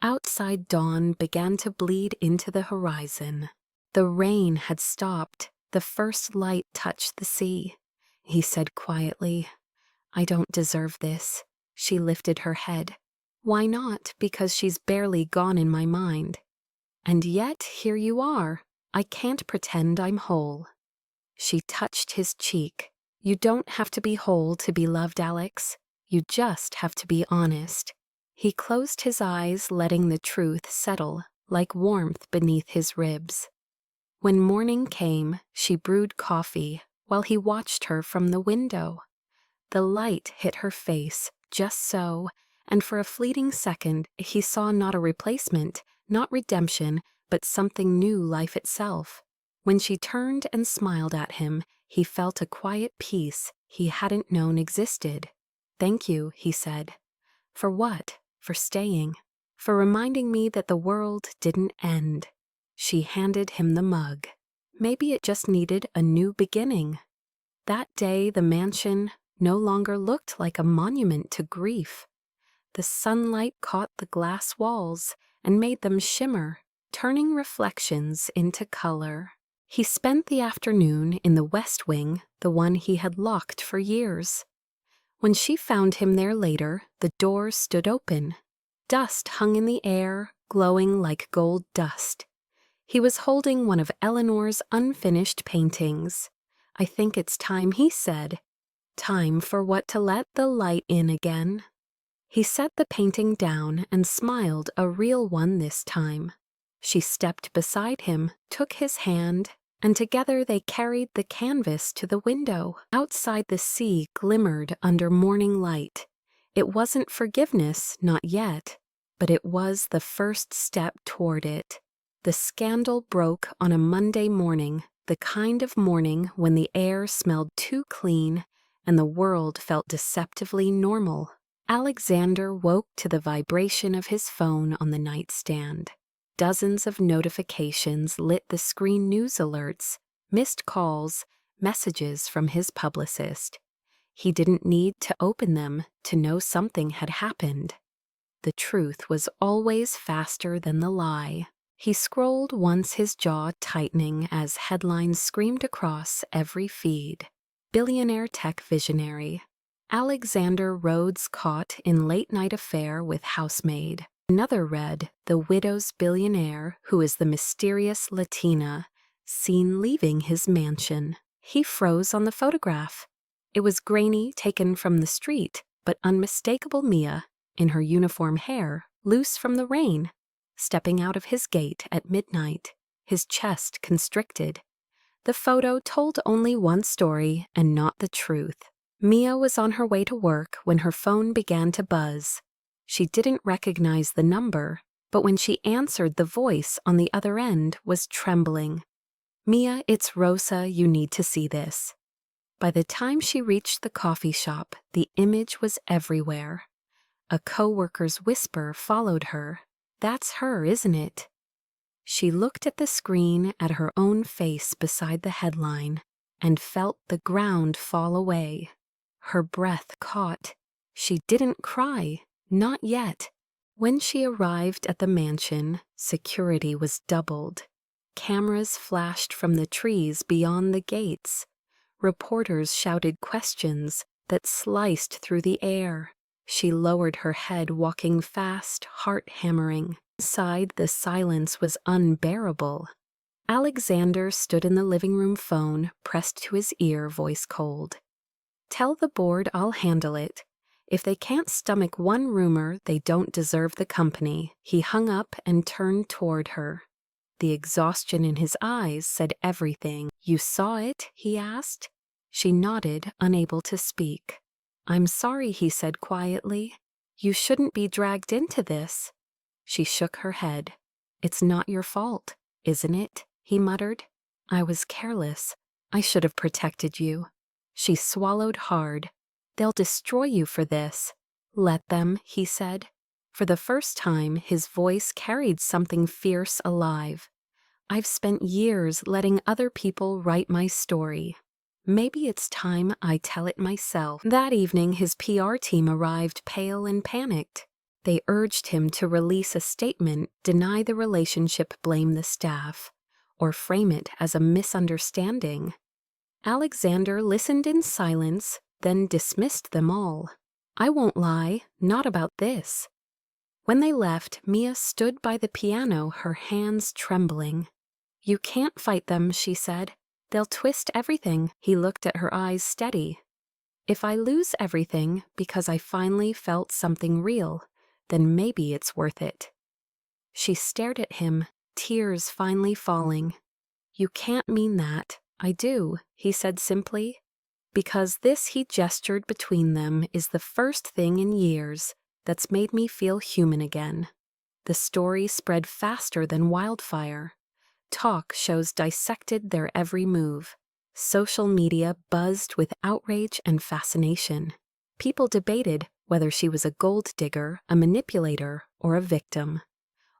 Outside, dawn began to bleed into the horizon. The rain had stopped. The first light touched the sea. He said quietly, "I don't deserve this." She lifted her head. "Why not? Because she's barely gone in my mind. And yet here you are. I can't pretend I'm whole." She touched his cheek. "You don't have to be whole to be loved, Alex. You just have to be honest." He closed his eyes, letting the truth settle like warmth beneath his ribs. When morning came, she brewed coffee while he watched her from the window. The light hit her face, just so, and for a fleeting second he saw not a replacement, not redemption, but something new, life itself. When she turned and smiled at him, he felt a quiet peace he hadn't known existed. "Thank you," he said. "For what? For staying. For reminding me that the world didn't end." She handed him the mug. Maybe it just needed a new beginning. That day the mansion no longer looked like a monument to grief. The sunlight caught the glass walls and made them shimmer, turning reflections into color. He spent the afternoon in the West Wing, the one he had locked for years. When she found him there later, the door stood open. Dust hung in the air, glowing like gold dust. He was holding one of Eleanor's unfinished paintings. "I think it's time," he said. "Time for what? To let the light in again." He set the painting down and smiled, a real one this time. She stepped beside him, took his hand, and together they carried the canvas to the window. Outside, the sea glimmered under morning light. It wasn't forgiveness, not yet, but it was the first step toward it. The scandal broke on a Monday morning, the kind of morning when the air smelled too clean and the world felt deceptively normal. Alexander woke to the vibration of his phone on the nightstand. Dozens of notifications lit the screen: news alerts, missed calls, messages from his publicist. He didn't need to open them to know something had happened. The truth was always faster than the lie. He scrolled once, his jaw tightening as headlines screamed across every feed. Billionaire tech visionary. Alexander Rhodes caught in late-night affair with housemaid. Another read, the widow's billionaire, who is the mysterious Latina, seen leaving his mansion. He froze on the photograph. It was grainy, taken from the street, but unmistakable Mia, in her uniform hair, loose from the rain, stepping out of his gate at midnight, his chest constricted. The photo told only one story and not the truth. Mia was on her way to work when her phone began to buzz. She didn't recognize the number, but when she answered, the voice on the other end was trembling. "Mia, it's Rosa, you need to see this." By the time she reached the coffee shop, the image was everywhere. A coworker's whisper followed her. "That's her, isn't it?" She looked at the screen, at her own face beside the headline, and felt the ground fall away. Her breath caught. She didn't cry, not yet. When she arrived at the mansion, security was doubled. Cameras flashed from the trees beyond the gates. Reporters shouted questions that sliced through the air. She lowered her head, walking fast, heart hammering. Inside, the silence was unbearable. Alexander stood in the living room, phone pressed to his ear, voice cold. "Tell the board I'll handle it. If they can't stomach one rumor, they don't deserve the company." He hung up and turned toward her. The exhaustion in his eyes said everything. "You saw it?" he asked. She nodded, unable to speak. "I'm sorry," he said quietly. "You shouldn't be dragged into this." She shook her head. "It's not your fault, isn't it?" he muttered. "I was careless. I should have protected you." She swallowed hard. "They'll destroy you for this." "Let them," he said. For the first time, his voice carried something fierce alive. "I've spent years letting other people write my story. Maybe it's time I tell it myself." That evening, his PR team arrived, pale and panicked. They urged him to release a statement, deny the relationship, blame the staff. or frame it as a misunderstanding. Alexander listened in silence, then dismissed them all. "I won't lie, not about this." When they left, Mia stood by the piano, her hands trembling. "You can't fight them," she said. "They'll twist everything." He looked at her eyes steady. "If I lose everything because I finally felt something real, then maybe it's worth it." She stared at him, tears finally falling. "You can't mean that." "I do," he said simply. "Because this," he gestured between them, "is the first thing in years that's made me feel human again." The story spread faster than wildfire. Talk shows dissected their every move. Social media buzzed with outrage and fascination. People debated whether she was a gold digger, a manipulator, or a victim.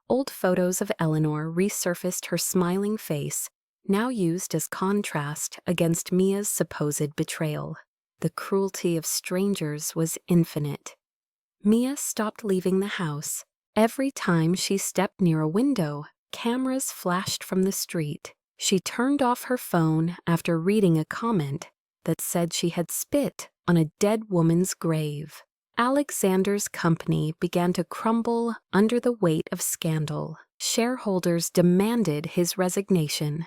Old photos of Eleanor resurfaced her smiling face, now used as contrast against Mia's supposed betrayal. The cruelty of strangers was infinite. Mia stopped leaving the house. Every time she stepped near a window, cameras flashed from the street. She turned off her phone after reading a comment that said she had spit on a dead woman's grave. Alexander's company began to crumble under the weight of scandal. Shareholders demanded his resignation.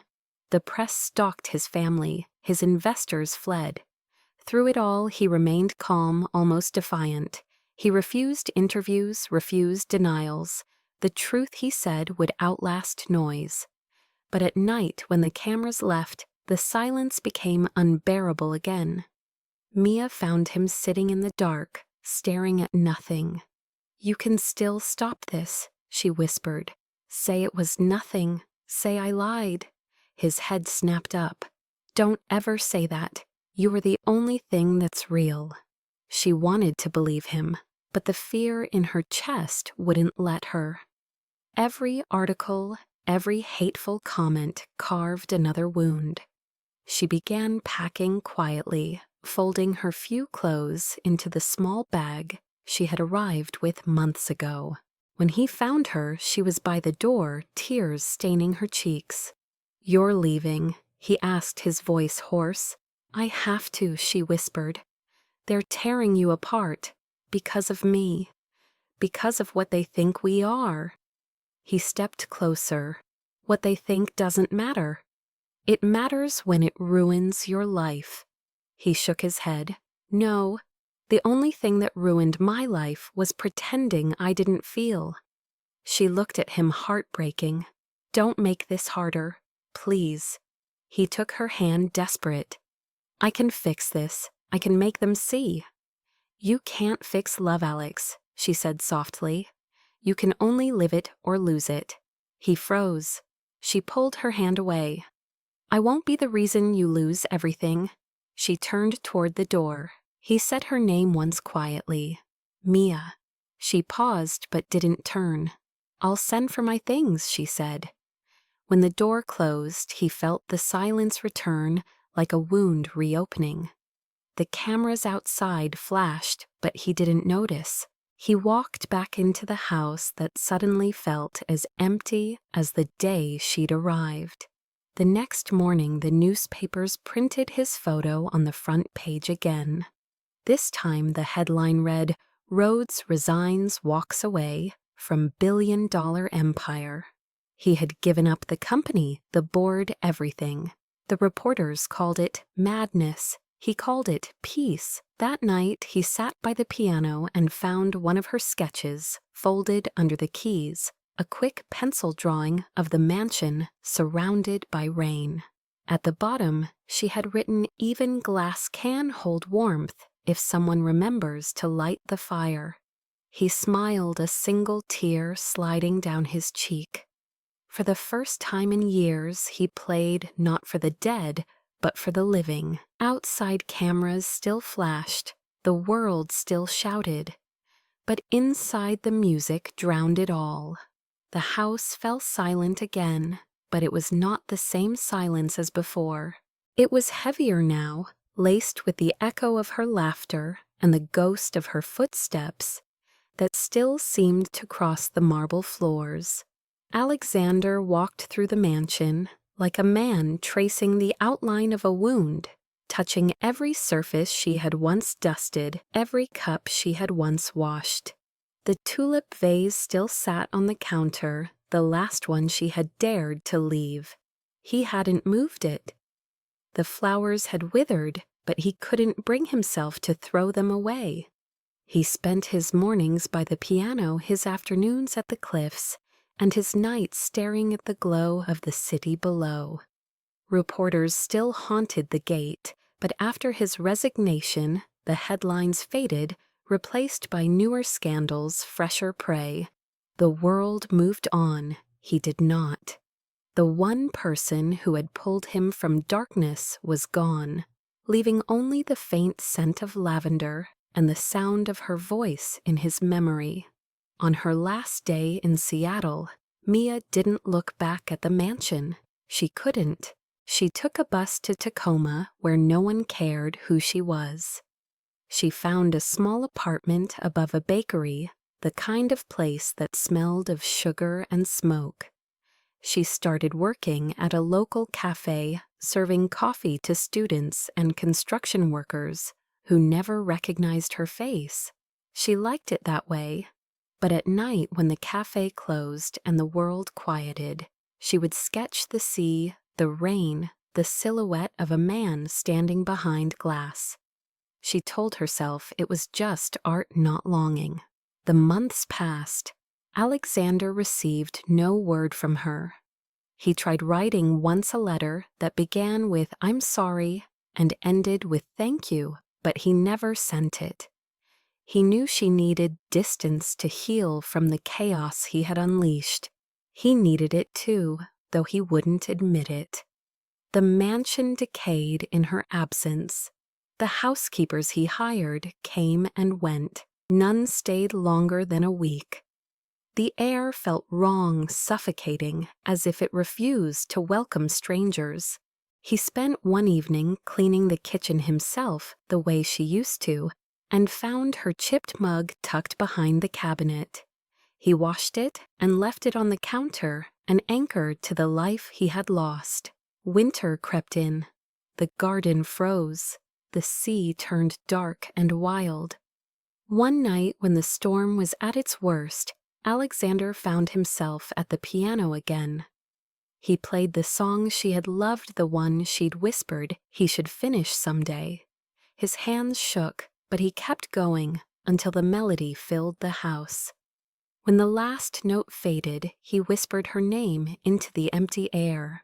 The press stalked his family. His investors fled. Through it all, he remained calm, almost defiant. He refused interviews, refused denials. The truth, he said, would outlast noise. But at night, when the cameras left, the silence became unbearable again. Mia found him sitting in the dark, staring at nothing. "You can still stop this," she whispered. "Say it was nothing. Say I lied." His head snapped up. "Don't ever say that. You are the only thing that's real." She wanted to believe him, but the fear in her chest wouldn't let her. Every article, every hateful comment carved another wound. She began packing quietly, folding her few clothes into the small bag she had arrived with months ago. When he found her, she was by the door, tears staining her cheeks. "You're leaving?" he asked, his voice hoarse. "I have to," she whispered. "They're tearing you apart. Because of me. Because of what they think we are." He stepped closer. "What they think doesn't matter. It matters when it ruins your life." He shook his head. "No, the only thing that ruined my life was pretending I didn't feel." She looked at him, heartbreaking. "Don't make this harder, please." He took her hand, desperate. "I can fix this. I can make them see." "You can't fix love, Alex," she said softly. "You can only live it or lose it." He froze. She pulled her hand away. "I won't be the reason you lose everything." She turned toward the door. He said her name once quietly. "Mia." She paused but didn't turn. "I'll send for my things," she said. When the door closed, he felt the silence return like a wound reopening. The cameras outside flashed, but he didn't notice. He walked back into the house that suddenly felt as empty as the day she'd arrived. The next morning, the newspapers printed his photo on the front page again. This time, the headline read, "Rhodes resigns, walks away from billion-dollar empire." He had given up the company, the board, everything. The reporters called it madness. He called it peace. That night, he sat by the piano and found one of her sketches folded under the keys, a quick pencil drawing of the mansion surrounded by rain. At the bottom, she had written, "Even glass can hold warmth if someone remembers to light the fire." He smiled, a single tear sliding down his cheek. For the first time in years, he played not for the dead, but for the living. Outside cameras still flashed, the world still shouted, but inside the music drowned it all. The house fell silent again, but it was not the same silence as before. It was heavier now, laced with the echo of her laughter and the ghost of her footsteps that still seemed to cross the marble floors. Alexander walked through the mansion, like a man tracing the outline of a wound, touching every surface she had once dusted, every cup she had once washed. The tulip vase still sat on the counter, the last one she had dared to leave. He hadn't moved it. The flowers had withered, but he couldn't bring himself to throw them away. He spent his mornings by the piano, his afternoons at the cliffs, and his nights staring at the glow of the city below. Reporters still haunted the gate, but after his resignation, the headlines faded, replaced by newer scandals, fresher prey. The world moved on. He did not. The one person who had pulled him from darkness was gone, leaving only the faint scent of lavender and the sound of her voice in his memory. On her last day in Seattle, Mia didn't look back at the mansion. She couldn't. She took a bus to Tacoma, where no one cared who she was. She found a small apartment above a bakery, the kind of place that smelled of sugar and smoke. She started working at a local cafe, serving coffee to students and construction workers who never recognized her face. She liked it that way. But at night, when the cafe closed and the world quieted, she would sketch the sea, the rain, the silhouette of a man standing behind glass. She told herself it was just art, not longing. The months passed. Alexander received no word from her. He tried writing once a letter that began with "I'm sorry" and ended with "thank you," but he never sent it. He knew she needed distance to heal from the chaos he had unleashed. He needed it too, though he wouldn't admit it. The mansion decayed in her absence. The housekeepers he hired came and went. None stayed longer than a week. The air felt wrong, suffocating, as if it refused to welcome strangers. He spent one evening cleaning the kitchen himself the way she used to, and found her chipped mug tucked behind the cabinet. He washed it and left it on the counter, an anchor to the life he had lost. Winter crept in. The garden froze. The sea turned dark and wild. One night when the storm was at its worst, Alexander found himself at the piano again. He played the song she had loved, the one she'd whispered he should finish someday. His hands shook, but he kept going until the melody filled the house. When the last note faded, he whispered her name into the empty air.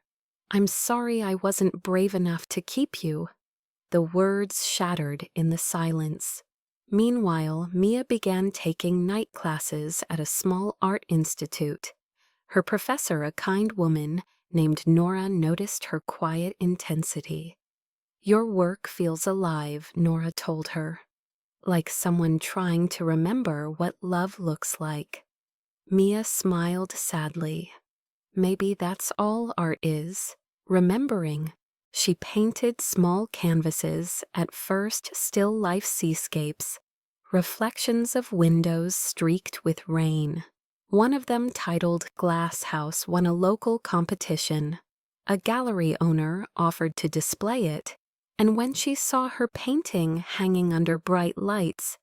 "I'm sorry I wasn't brave enough to keep you." The words shattered in the silence. Meanwhile, Mia began taking night classes at a small art institute. Her professor, a kind woman named Nora, noticed her quiet intensity. "Your work feels alive," Nora told her, "like someone trying to remember what love looks like." Mia smiled sadly. Maybe that's all art is, remembering. She painted small canvases, at first still life seascapes, reflections of windows streaked with rain. One of them, titled "Glass House," won a local competition. A gallery owner offered to display it, and when she saw her painting hanging under bright lights,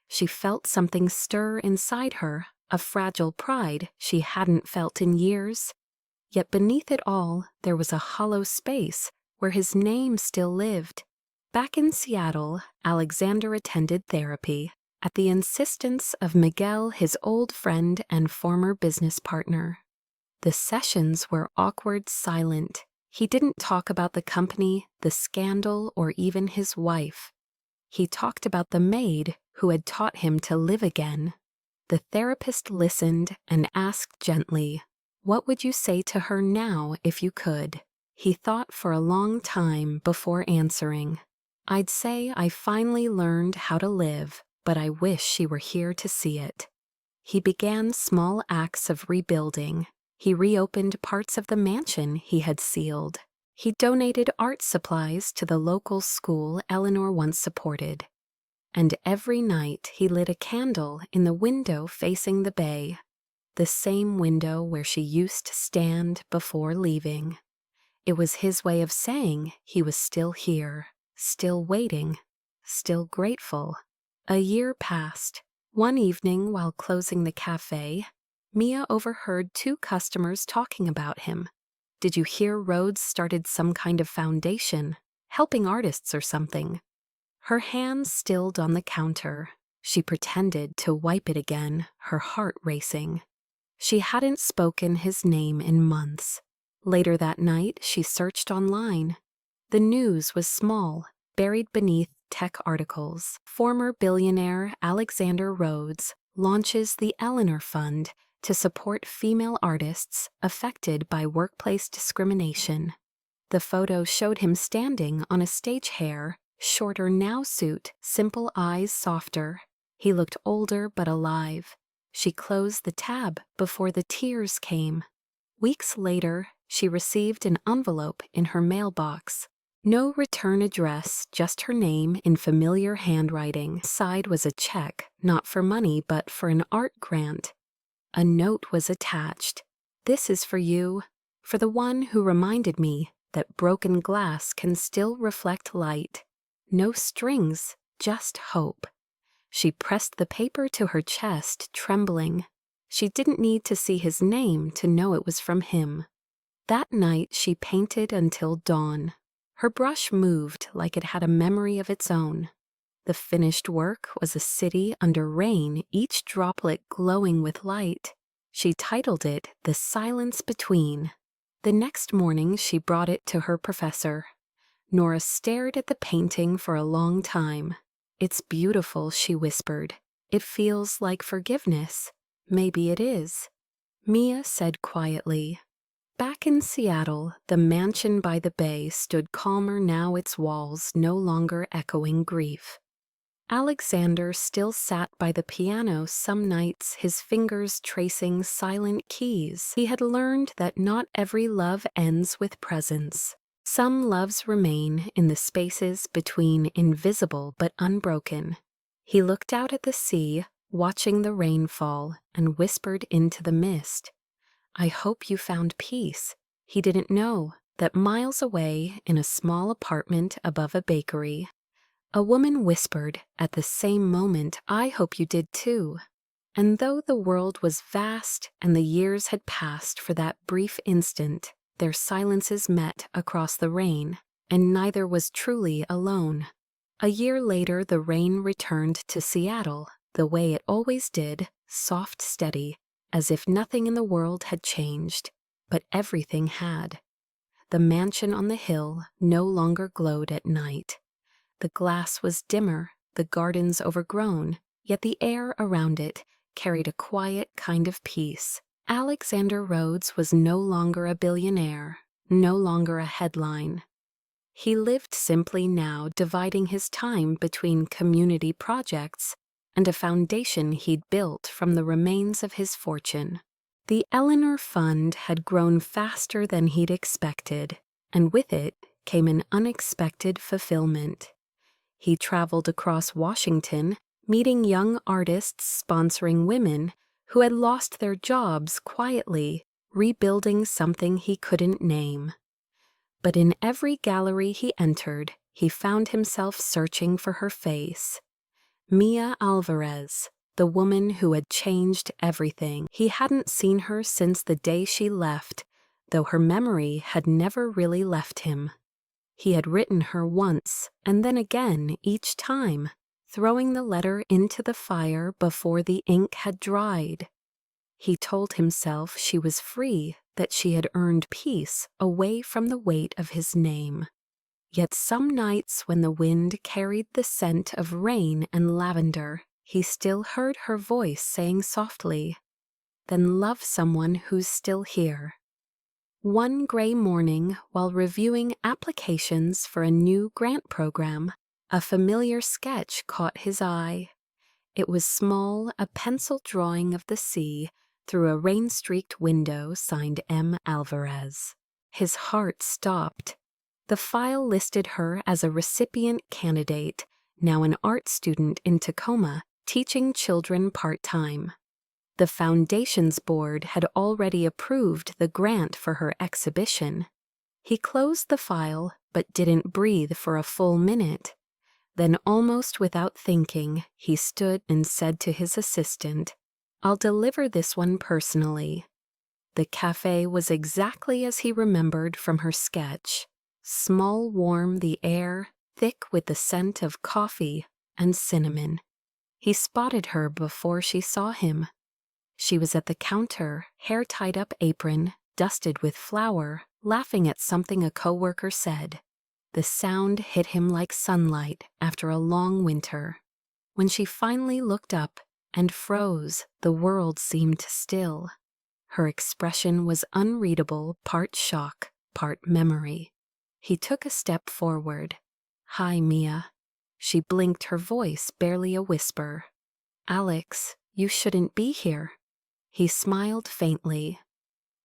she felt something stir inside her, a fragile pride she hadn't felt in years. Yet beneath it all, there was a hollow space where his name still lived. Back in Seattle, Alexander attended therapy at the insistence of Miguel, his old friend and former business partner. The sessions were awkward, silent. He didn't talk about the company, the scandal, or even his wife. He talked about the maid who had taught him to live again. The therapist listened and asked gently, "What would you say to her now if you could?" He thought for a long time before answering. "I'd say I finally learned how to live, but I wish she were here to see it." He began small acts of rebuilding. He reopened parts of the mansion he had sealed. He donated art supplies to the local school Eleanor once supported. And every night he lit a candle in the window facing the bay, the same window where she used to stand before leaving. It was his way of saying he was still here, still waiting, still grateful. A year passed. One evening, while closing the cafe, Mia overheard two customers talking about him. "Did you hear Rhodes started some kind of foundation, helping artists or something?" Her hand stilled on the counter. She pretended to wipe it again, her heart racing. She hadn't spoken his name in months. Later that night, she searched online. The news was small, buried beneath tech articles. Former billionaire Alexander Rhodes launches the Eleanor Fund to support female artists affected by workplace discrimination. The photo showed him standing on a stage hair, shorter now suit, simple eyes softer. He looked older but alive. She closed the tab before the tears came. Weeks later, she received an envelope in her mailbox. No return address, just her name in familiar handwriting. Inside was a check, not for money but for an art grant. A note was attached. "This is for you, for the one who reminded me that broken glass can still reflect light. No strings, just hope." She pressed the paper to her chest, trembling. She didn't need to see his name to know it was from him. That night she painted until dawn. Her brush moved like it had a memory of its own. The finished work was a city under rain, each droplet glowing with light. She titled it "The Silence Between." The next morning she brought it to her professor. Nora stared at the painting for a long time. "It's beautiful," she whispered. "It feels like forgiveness. Maybe it is." Mia said quietly. Back in Seattle, the mansion by the bay stood calmer now, its walls no longer echoing grief. Alexander still sat by the piano some nights, his fingers tracing silent keys. He had learned that not every love ends with presence. Some loves remain in the spaces between, invisible but unbroken. He looked out at the sea, watching the rain fall, and whispered into the mist, "I hope you found peace." He didn't know that miles away, in a small apartment above a bakery, a woman whispered at the same moment, "I hope you did too." And though the world was vast and the years had passed for that brief instant, their silences met across the rain, and neither was truly alone. A year later, the rain returned to Seattle, the way it always did, soft, steady, as if nothing in the world had changed, but everything had. The mansion on the hill no longer glowed at night. The glass was dimmer, the gardens overgrown, yet the air around it carried a quiet kind of peace. Alexander Rhodes was no longer a billionaire, no longer a headline. He lived simply now, dividing his time between community projects and a foundation he'd built from the remains of his fortune. The Eleanor Fund had grown faster than he'd expected, and with it came an unexpected fulfillment. He traveled across Washington, meeting young artists, sponsoring women who had lost their jobs quietly, rebuilding something he couldn't name. But in every gallery he entered, he found himself searching for her face. Mia Alvarez, the woman who had changed everything. He hadn't seen her since the day she left, though her memory had never really left him. He had written her once, and then again each time, throwing the letter into the fire before the ink had dried. He told himself she was free, that she had earned peace away from the weight of his name. Yet some nights when the wind carried the scent of rain and lavender, he still heard her voice saying softly, "Then love someone who's still here." One gray morning, while reviewing applications for a new grant program, a familiar sketch caught his eye. It was small, a pencil drawing of the sea through a rain-streaked window signed M. Alvarez. His heart stopped. The file listed her as a recipient candidate, now an art student in Tacoma, teaching children part-time. The Foundation's board had already approved the grant for her exhibition. He closed the file, but didn't breathe for a full minute. Then, almost without thinking, he stood and said to his assistant, "I'll deliver this one personally." The cafe was exactly as he remembered from her sketch. Small, warm, the air, thick with the scent of coffee and cinnamon. He spotted her before she saw him. She was at the counter, hair tied up apron, dusted with flour, laughing at something a coworker said. The sound hit him like sunlight after a long winter. When she finally looked up and froze, the world seemed still. Her expression was unreadable, part shock, part memory. He took a step forward. "Hi, Mia." She blinked, her voice barely a whisper. "Alex, you shouldn't be here." He smiled faintly.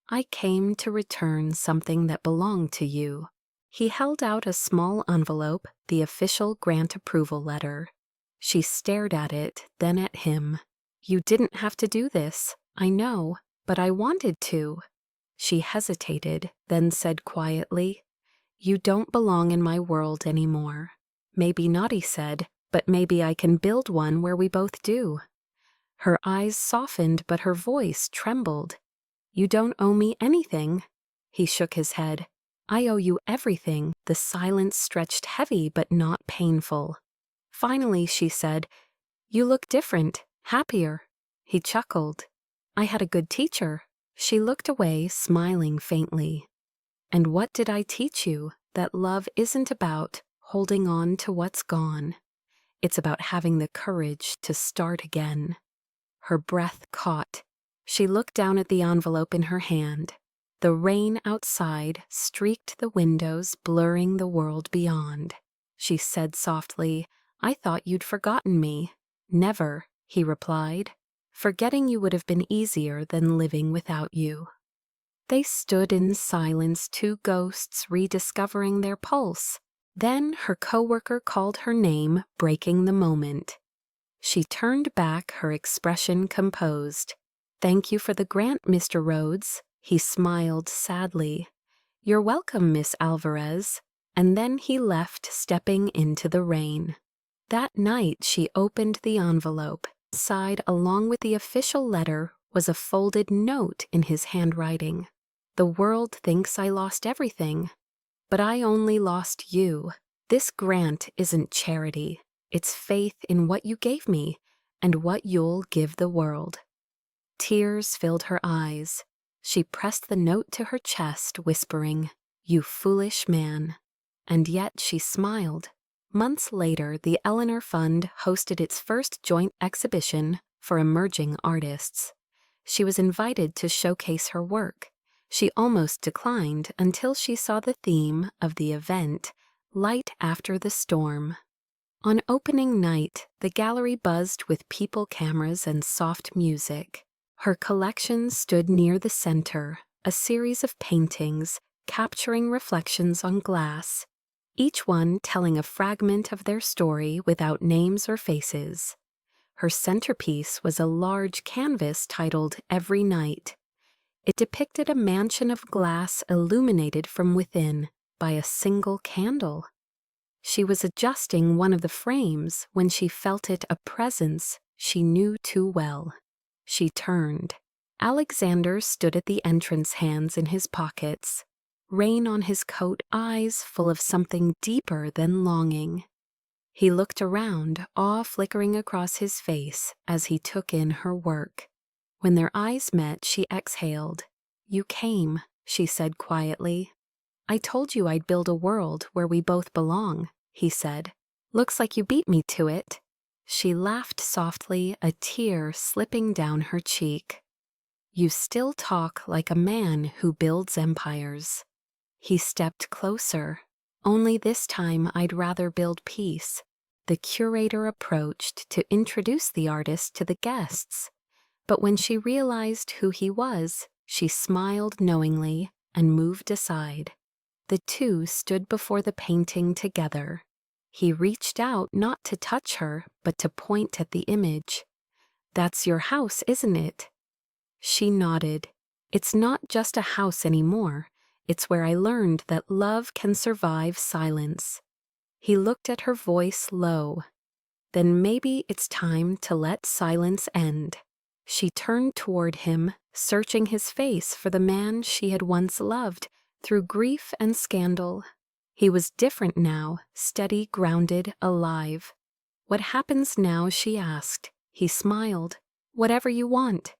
"I came to return something that belonged to you." He held out a small envelope, the official grant approval letter. She stared at it, then at him. "You didn't have to do this, I know, but I wanted to." She hesitated, then said quietly, "You don't belong in my world anymore." "Maybe not," he said, "but maybe I can build one where we both do." Her eyes softened, but her voice trembled. "You don't owe me anything." He shook his head. "I owe you everything." The silence stretched heavy but not painful. Finally she said, "You look different, happier." He chuckled. "I had a good teacher." She looked away, smiling faintly. "And what did I teach you? That love isn't about holding on to what's gone. It's about having the courage to start again." Her breath caught. She looked down at the envelope in her hand. The rain outside streaked the windows, blurring the world beyond. She said softly, "I thought you'd forgotten me." "Never," he replied. "Forgetting you would have been easier than living without you." They stood in silence, two ghosts rediscovering their pulse. Then her coworker called her name, breaking the moment. She turned back, her expression composed. "Thank you for the grant, Mr. Rhodes." He smiled sadly. "You're welcome, Miss Alvarez." And then he left, stepping into the rain. That night she opened the envelope. Inside, along with the official letter, was a folded note in his handwriting. "The world thinks I lost everything, but I only lost you. This grant isn't charity. It's faith in what you gave me and what you'll give the world." Tears filled her eyes. She pressed the note to her chest, whispering, "You foolish man." And yet she smiled. Months later, the Eleanor Fund hosted its first joint exhibition for emerging artists. She was invited to showcase her work. She almost declined until she saw the theme of the event, Light After the Storm. On opening night, the gallery buzzed with people, cameras, and soft music. Her collection stood near the center, a series of paintings capturing reflections on glass, each one telling a fragment of their story without names or faces. Her centerpiece was a large canvas titled Every Night. It depicted a mansion of glass illuminated from within by a single candle. She was adjusting one of the frames when she felt it, a presence she knew too well. She turned. Alexander stood at the entrance, hands in his pockets, rain on his coat, eyes full of something deeper than longing. He looked around, awe flickering across his face as he took in her work. When their eyes met, she exhaled. "You came," she said quietly. "I told you I'd build a world where we both belong," he said. "Looks like you beat me to it." She laughed softly, a tear slipping down her cheek. "You still talk like a man who builds empires." He stepped closer. "Only this time I'd rather build peace." The curator approached to introduce the artist to the guests. But when she realized who he was, she smiled knowingly and moved aside. The two stood before the painting together. He reached out not to touch her, but to point at the image. "That's your house, isn't it?" She nodded. "It's not just a house anymore. It's where I learned that love can survive silence." He looked at her voice low. "Then maybe it's time to let silence end." She turned toward him, searching his face for the man she had once loved through grief and scandal. He was different now, steady, grounded, alive. "What happens now?" she asked. He smiled. "Whatever you want."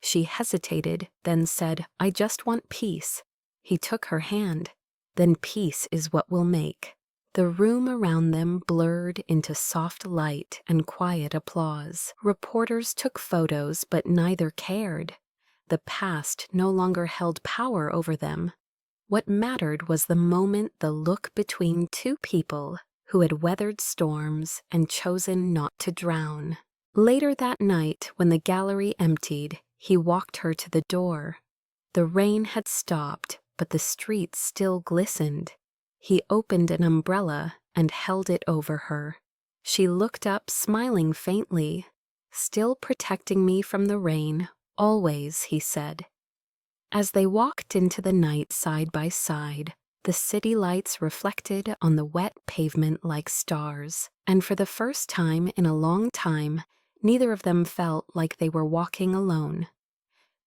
She hesitated, then said, "I just want peace." He took her hand. "Then peace is what we'll make." The room around them blurred into soft light and quiet applause. Reporters took photos, but neither cared. The past no longer held power over them. What mattered was the moment, the look between two people who had weathered storms and chosen not to drown. Later that night, when the gallery emptied, he walked her to the door. The rain had stopped, but the streets still glistened. He opened an umbrella and held it over her. She looked up, smiling faintly. "Still protecting me from the rain, always," he said. As they walked into the night side by side, the city lights reflected on the wet pavement like stars, and for the first time in a long time, neither of them felt like they were walking alone.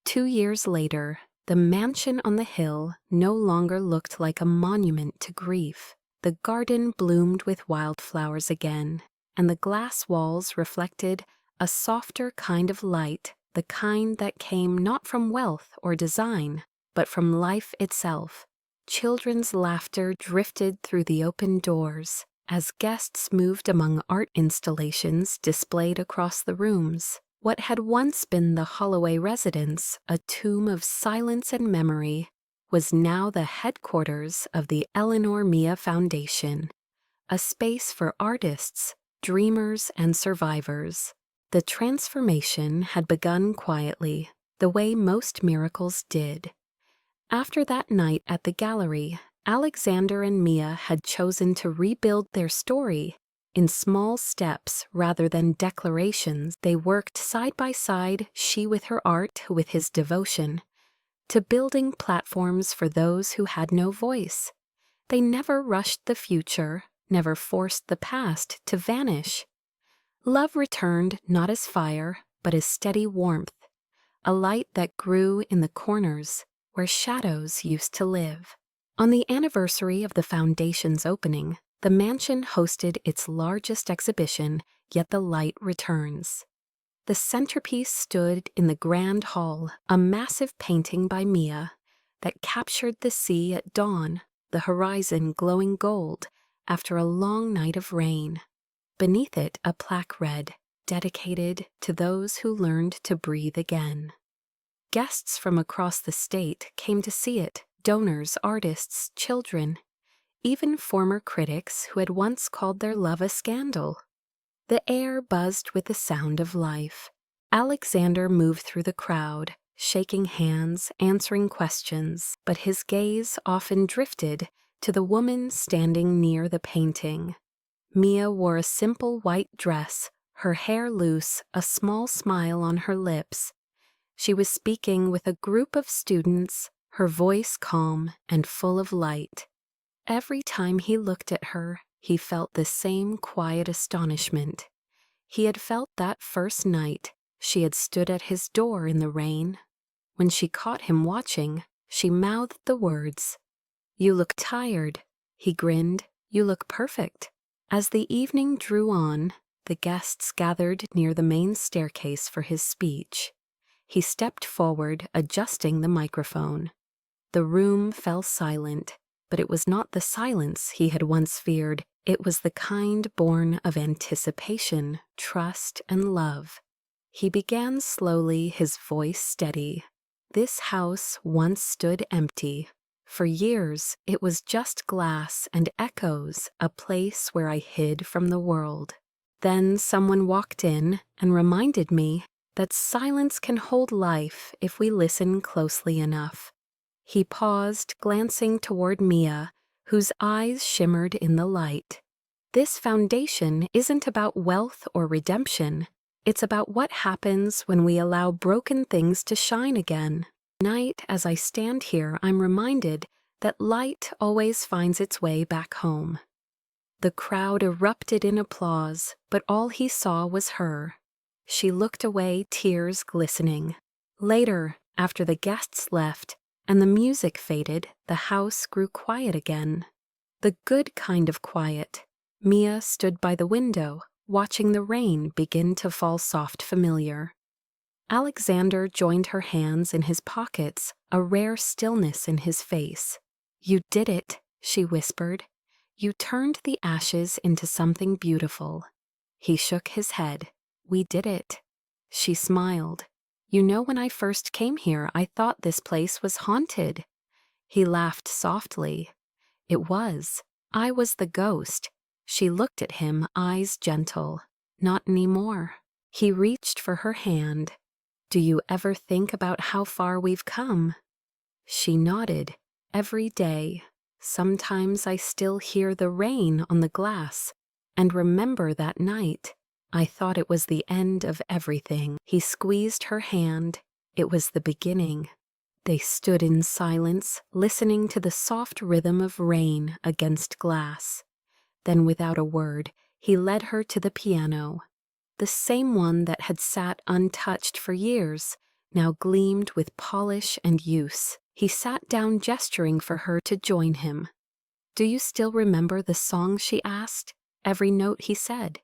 2 years later, the mansion on the hill no longer looked like a monument to grief. The garden bloomed with wildflowers again, and the glass walls reflected a softer kind of light, the kind that came not from wealth or design, but from life itself. Children's laughter drifted through the open doors as guests moved among art installations displayed across the rooms. What had once been the Holloway residence, a tomb of silence and memory, was now the headquarters of the Eleanor Mia Foundation, a space for artists, dreamers, and survivors. The transformation had begun quietly, the way most miracles did. After that night at the gallery, Alexander and Mia had chosen to rebuild their story. In small steps rather than declarations, they worked side by side, she with her art, with his devotion, to building platforms for those who had no voice. They never rushed the future, never forced the past to vanish. Love returned not as fire, but as steady warmth, a light that grew in the corners where shadows used to live. On the anniversary of the foundation's opening, the mansion hosted its largest exhibition, Yet the Light Returns. The centerpiece stood in the grand hall, a massive painting by Mia that captured the sea at dawn, the horizon glowing gold after a long night of rain. Beneath it, a plaque read, "Dedicated to those who learned to breathe again." Guests from across the state came to see it, donors, artists, children, even former critics who had once called their love a scandal. The air buzzed with the sound of life. Alexander moved through the crowd, shaking hands, answering questions, but his gaze often drifted to the woman standing near the painting. Mia wore a simple white dress, her hair loose, a small smile on her lips. She was speaking with a group of students, her voice calm and full of light. Every time he looked at her, he felt the same quiet astonishment. He had felt that first night she had stood at his door in the rain. When she caught him watching, she mouthed the words, "You look tired." He grinned, "You look perfect." As the evening drew on, the guests gathered near the main staircase for his speech. He stepped forward, adjusting the microphone. The room fell silent, but it was not the silence he had once feared. It was the kind born of anticipation, trust, and love. He began slowly, his voice steady. "This house once stood empty. For years, it was just glass and echoes, a place where I hid from the world. Then someone walked in and reminded me that silence can hold life if we listen closely enough." He paused, glancing toward Mia, whose eyes shimmered in the light. "This foundation isn't about wealth or redemption. It's about what happens when we allow broken things to shine again. Tonight, as I stand here, I'm reminded that light always finds its way back home. The crowd erupted in applause, but all he saw was her. She looked away, tears glistening. Later, after the guests left and the music faded, the house grew quiet again. The good kind of quiet. Mia stood by the window, watching the rain begin to fall soft familiar. Alexander joined her hands in his pockets, a rare stillness in his face. "You did it," she whispered. "You turned the ashes into something beautiful." He shook his head. "We did it." She smiled. "You know, when I first came here, I thought this place was haunted." He laughed softly. "It was. I was the ghost." She looked at him, eyes gentle. "Not anymore." He reached for her hand. "Do you ever think about how far we've come?" She nodded. "Every day. Sometimes I still hear the rain on the glass and remember that night. I thought it was the end of everything." He squeezed her hand. It was the beginning. They stood in silence, listening to the soft rhythm of rain against glass. Then, without a word, he led her to the piano. The same one that had sat untouched for years now gleamed with polish and use. He sat down, gesturing for her to join him. "Do you still remember the song?" she asked. Every note he said.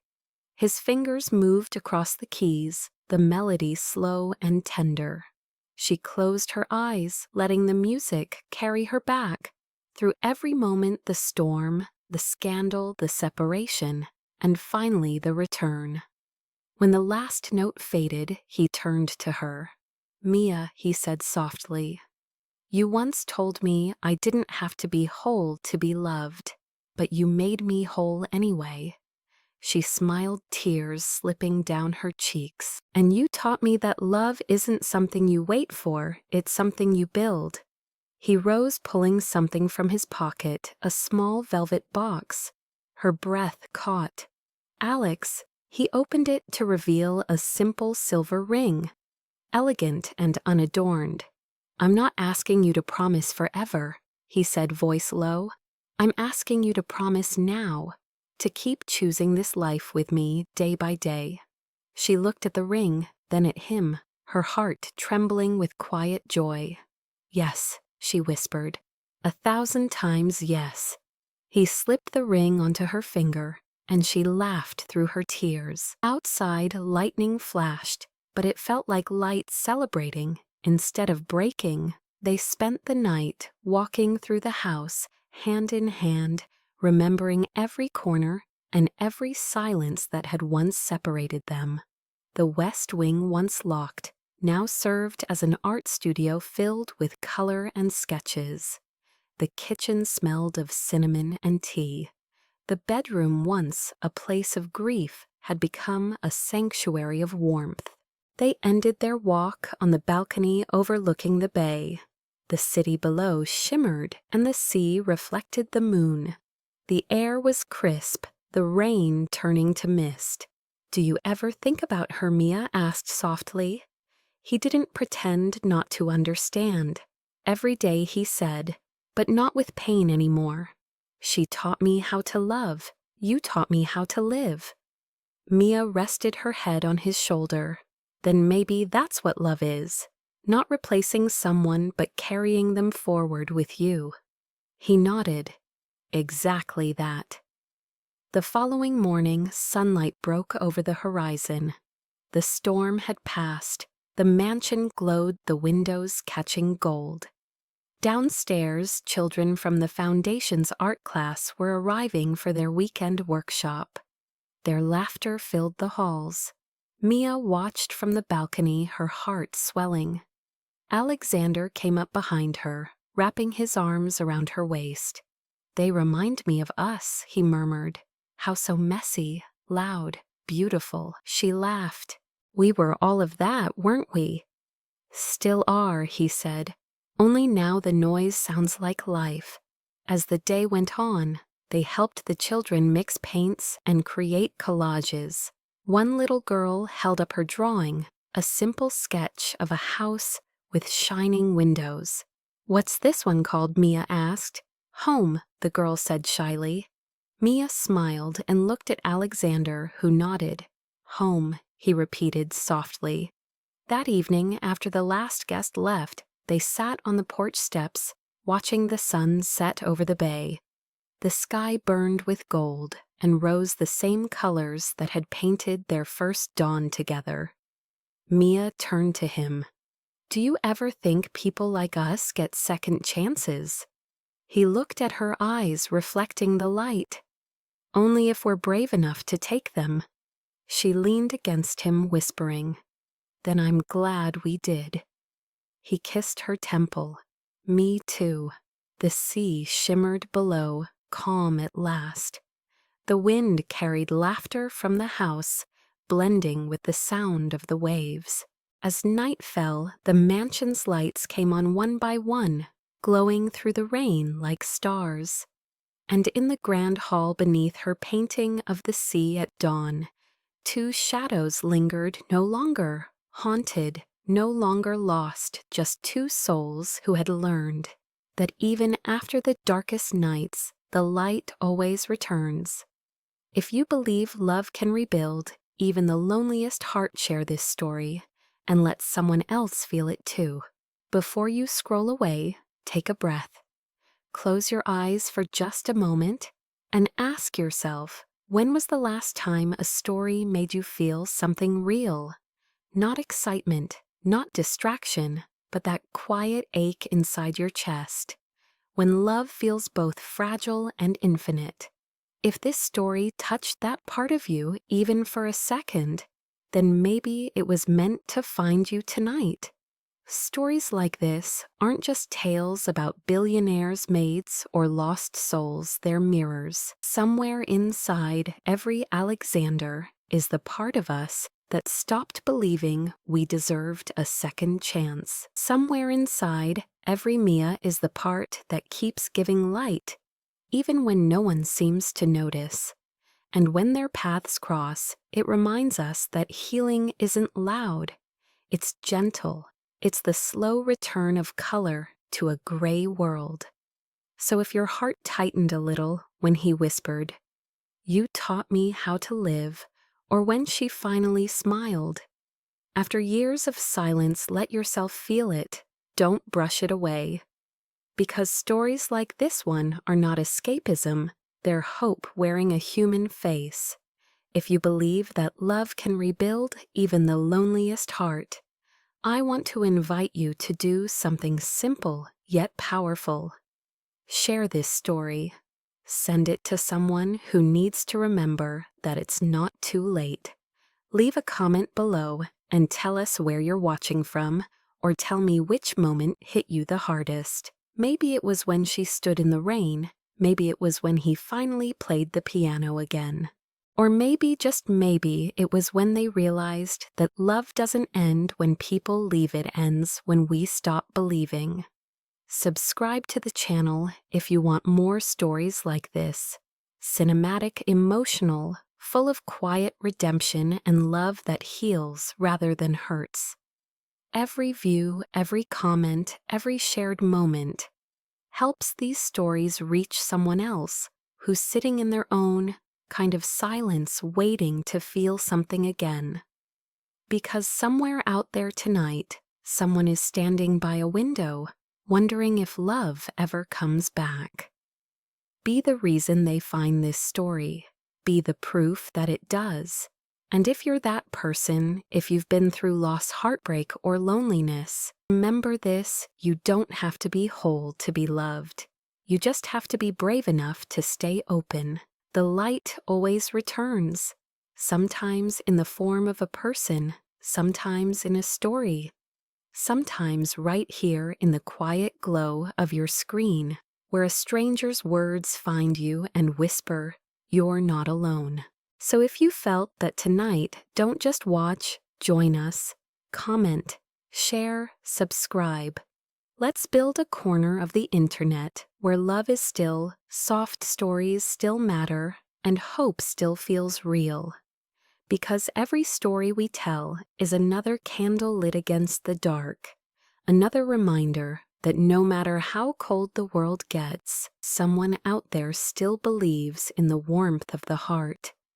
His fingers moved across the keys, the melody slow and tender. She closed her eyes, letting the music carry her back through every moment, the storm, the scandal, the separation, and finally the return. When the last note faded, he turned to her. "Mia," he said softly, "you once told me I didn't have to be whole to be loved, but you made me whole anyway." She smiled, tears slipping down her cheeks. "And you taught me that love isn't something you wait for, it's something you build." He rose, pulling something from his pocket, a small velvet box. Her breath caught. "Alex." He opened it to reveal a simple silver ring, elegant and unadorned. "I'm not asking you to promise forever," he said, voice low. "I'm asking you to promise now, to keep choosing this life with me day by day." She looked at the ring, then at him, her heart trembling with quiet joy. "Yes," she whispered, 1,000 times yes. He slipped the ring onto her finger, and she laughed through her tears. Outside, lightning flashed, but it felt like light celebrating instead of breaking. They spent the night walking through the house, hand in hand, remembering every corner and every silence that had once separated them. The West Wing, once locked, now served as an art studio filled with color and sketches. The kitchen smelled of cinnamon and tea. The bedroom, once a place of grief, had become a sanctuary of warmth. They ended their walk on the balcony overlooking the bay. The city below shimmered, and the sea reflected the moon. The air was crisp, the rain turning to mist. "Do you ever think about her?" Mia asked softly. He didn't pretend not to understand. Every day he said, "But not with pain anymore. She taught me how to love. You taught me how to live." Mia rested her head on his shoulder. "Then maybe that's what love is. Not replacing someone, but carrying them forward with you." He nodded. "Exactly that." The following morning, sunlight broke over the horizon. The storm had passed. The mansion glowed, the windows catching gold. Downstairs, children from the Foundation's art class were arriving for their weekend workshop. Their laughter filled the halls. Mia watched from the balcony, her heart swelling. Alexander came up behind her, wrapping his arms around her waist. "They remind me of us," he murmured. "How so messy, loud, beautiful." She laughed. "We were all of that, weren't we?" "Still are," he said. "Only now the noise sounds like life." As the day went on, they helped the children mix paints and create collages. One little girl held up her drawing, a simple sketch of a house with shining windows. "What's this one called?" Mia asked. "Home," the girl said shyly. Mia smiled and looked at Alexander, who nodded. "Home," he repeated softly. That evening, after the last guest left, they sat on the porch steps, watching the sun set over the bay. The sky burned with gold and rose the same colors that had painted their first dawn together. Mia turned to him. "Do you ever think people like us get second chances?" He looked at her eyes reflecting the light. "Only if we're brave enough to take them." She leaned against him, whispering, "Then I'm glad we did." He kissed her temple. "Me too." The sea shimmered below, calm at last. The wind carried laughter from the house, blending with the sound of the waves. As night fell, the mansion's lights came on one by one, glowing through the rain like stars. And in the grand hall beneath her painting of the sea at dawn, two shadows lingered no longer, haunted, no longer lost, just two souls who had learned that even after the darkest nights, the light always returns. If you believe love can rebuild, even the loneliest heart, share this story and let someone else feel it too. Before you scroll away, take a breath. Close your eyes for just a moment and ask yourself, when was the last time a story made you feel something real? Not excitement, not distraction, but that quiet ache inside your chest, when love feels both fragile and infinite. If this story touched that part of you even for a second, then maybe it was meant to find you tonight. Stories like this aren't just tales about billionaires, maids, or lost souls, they're mirrors. Somewhere inside every Alexander is the part of us that stopped believing we deserved a second chance. Somewhere inside every Mia is the part that keeps giving light, even when no one seems to notice. And when their paths cross, it reminds us that healing isn't loud, it's gentle. It's the slow return of color to a gray world. So if your heart tightened a little when he whispered, "You taught me how to live," or when she finally smiled, after years of silence, let yourself feel it. Don't brush it away. Because stories like this one are not escapism, they're hope wearing a human face. If you believe that love can rebuild even the loneliest heart, I want to invite you to do something simple yet powerful. Share this story. Send it to someone who needs to remember that it's not too late. Leave a comment below and tell us where you're watching from, or tell me which moment hit you the hardest. Maybe it was when she stood in the rain. Maybe it was when he finally played the piano again. Or maybe, just maybe, it was when they realized that love doesn't end when people leave, it ends when we stop believing. Subscribe to the channel if you want more stories like this. Cinematic, emotional, full of quiet redemption and love that heals rather than hurts. Every view, every comment, every shared moment helps these stories reach someone else who's sitting in their own kind of silence, waiting to feel something again. Because somewhere out there tonight, someone is standing by a window, wondering if love ever comes back. Be the reason they find this story. Be the proof that it does. And if you're that person, if you've been through loss, heartbreak, or loneliness, remember this: you don't have to be whole to be loved. You just have to be brave enough to stay open. The light always returns, sometimes in the form of a person, sometimes in a story, sometimes right here in the quiet glow of your screen, where a stranger's words find you and whisper, "You're not alone." So if you felt that tonight, don't just watch, join us, comment, share, subscribe. Let's build a corner of the internet where love is still, soft stories still matter, and hope still feels real. Because every story we tell is another candle lit against the dark, another reminder that no matter how cold the world gets, someone out there still believes in the warmth of the heart.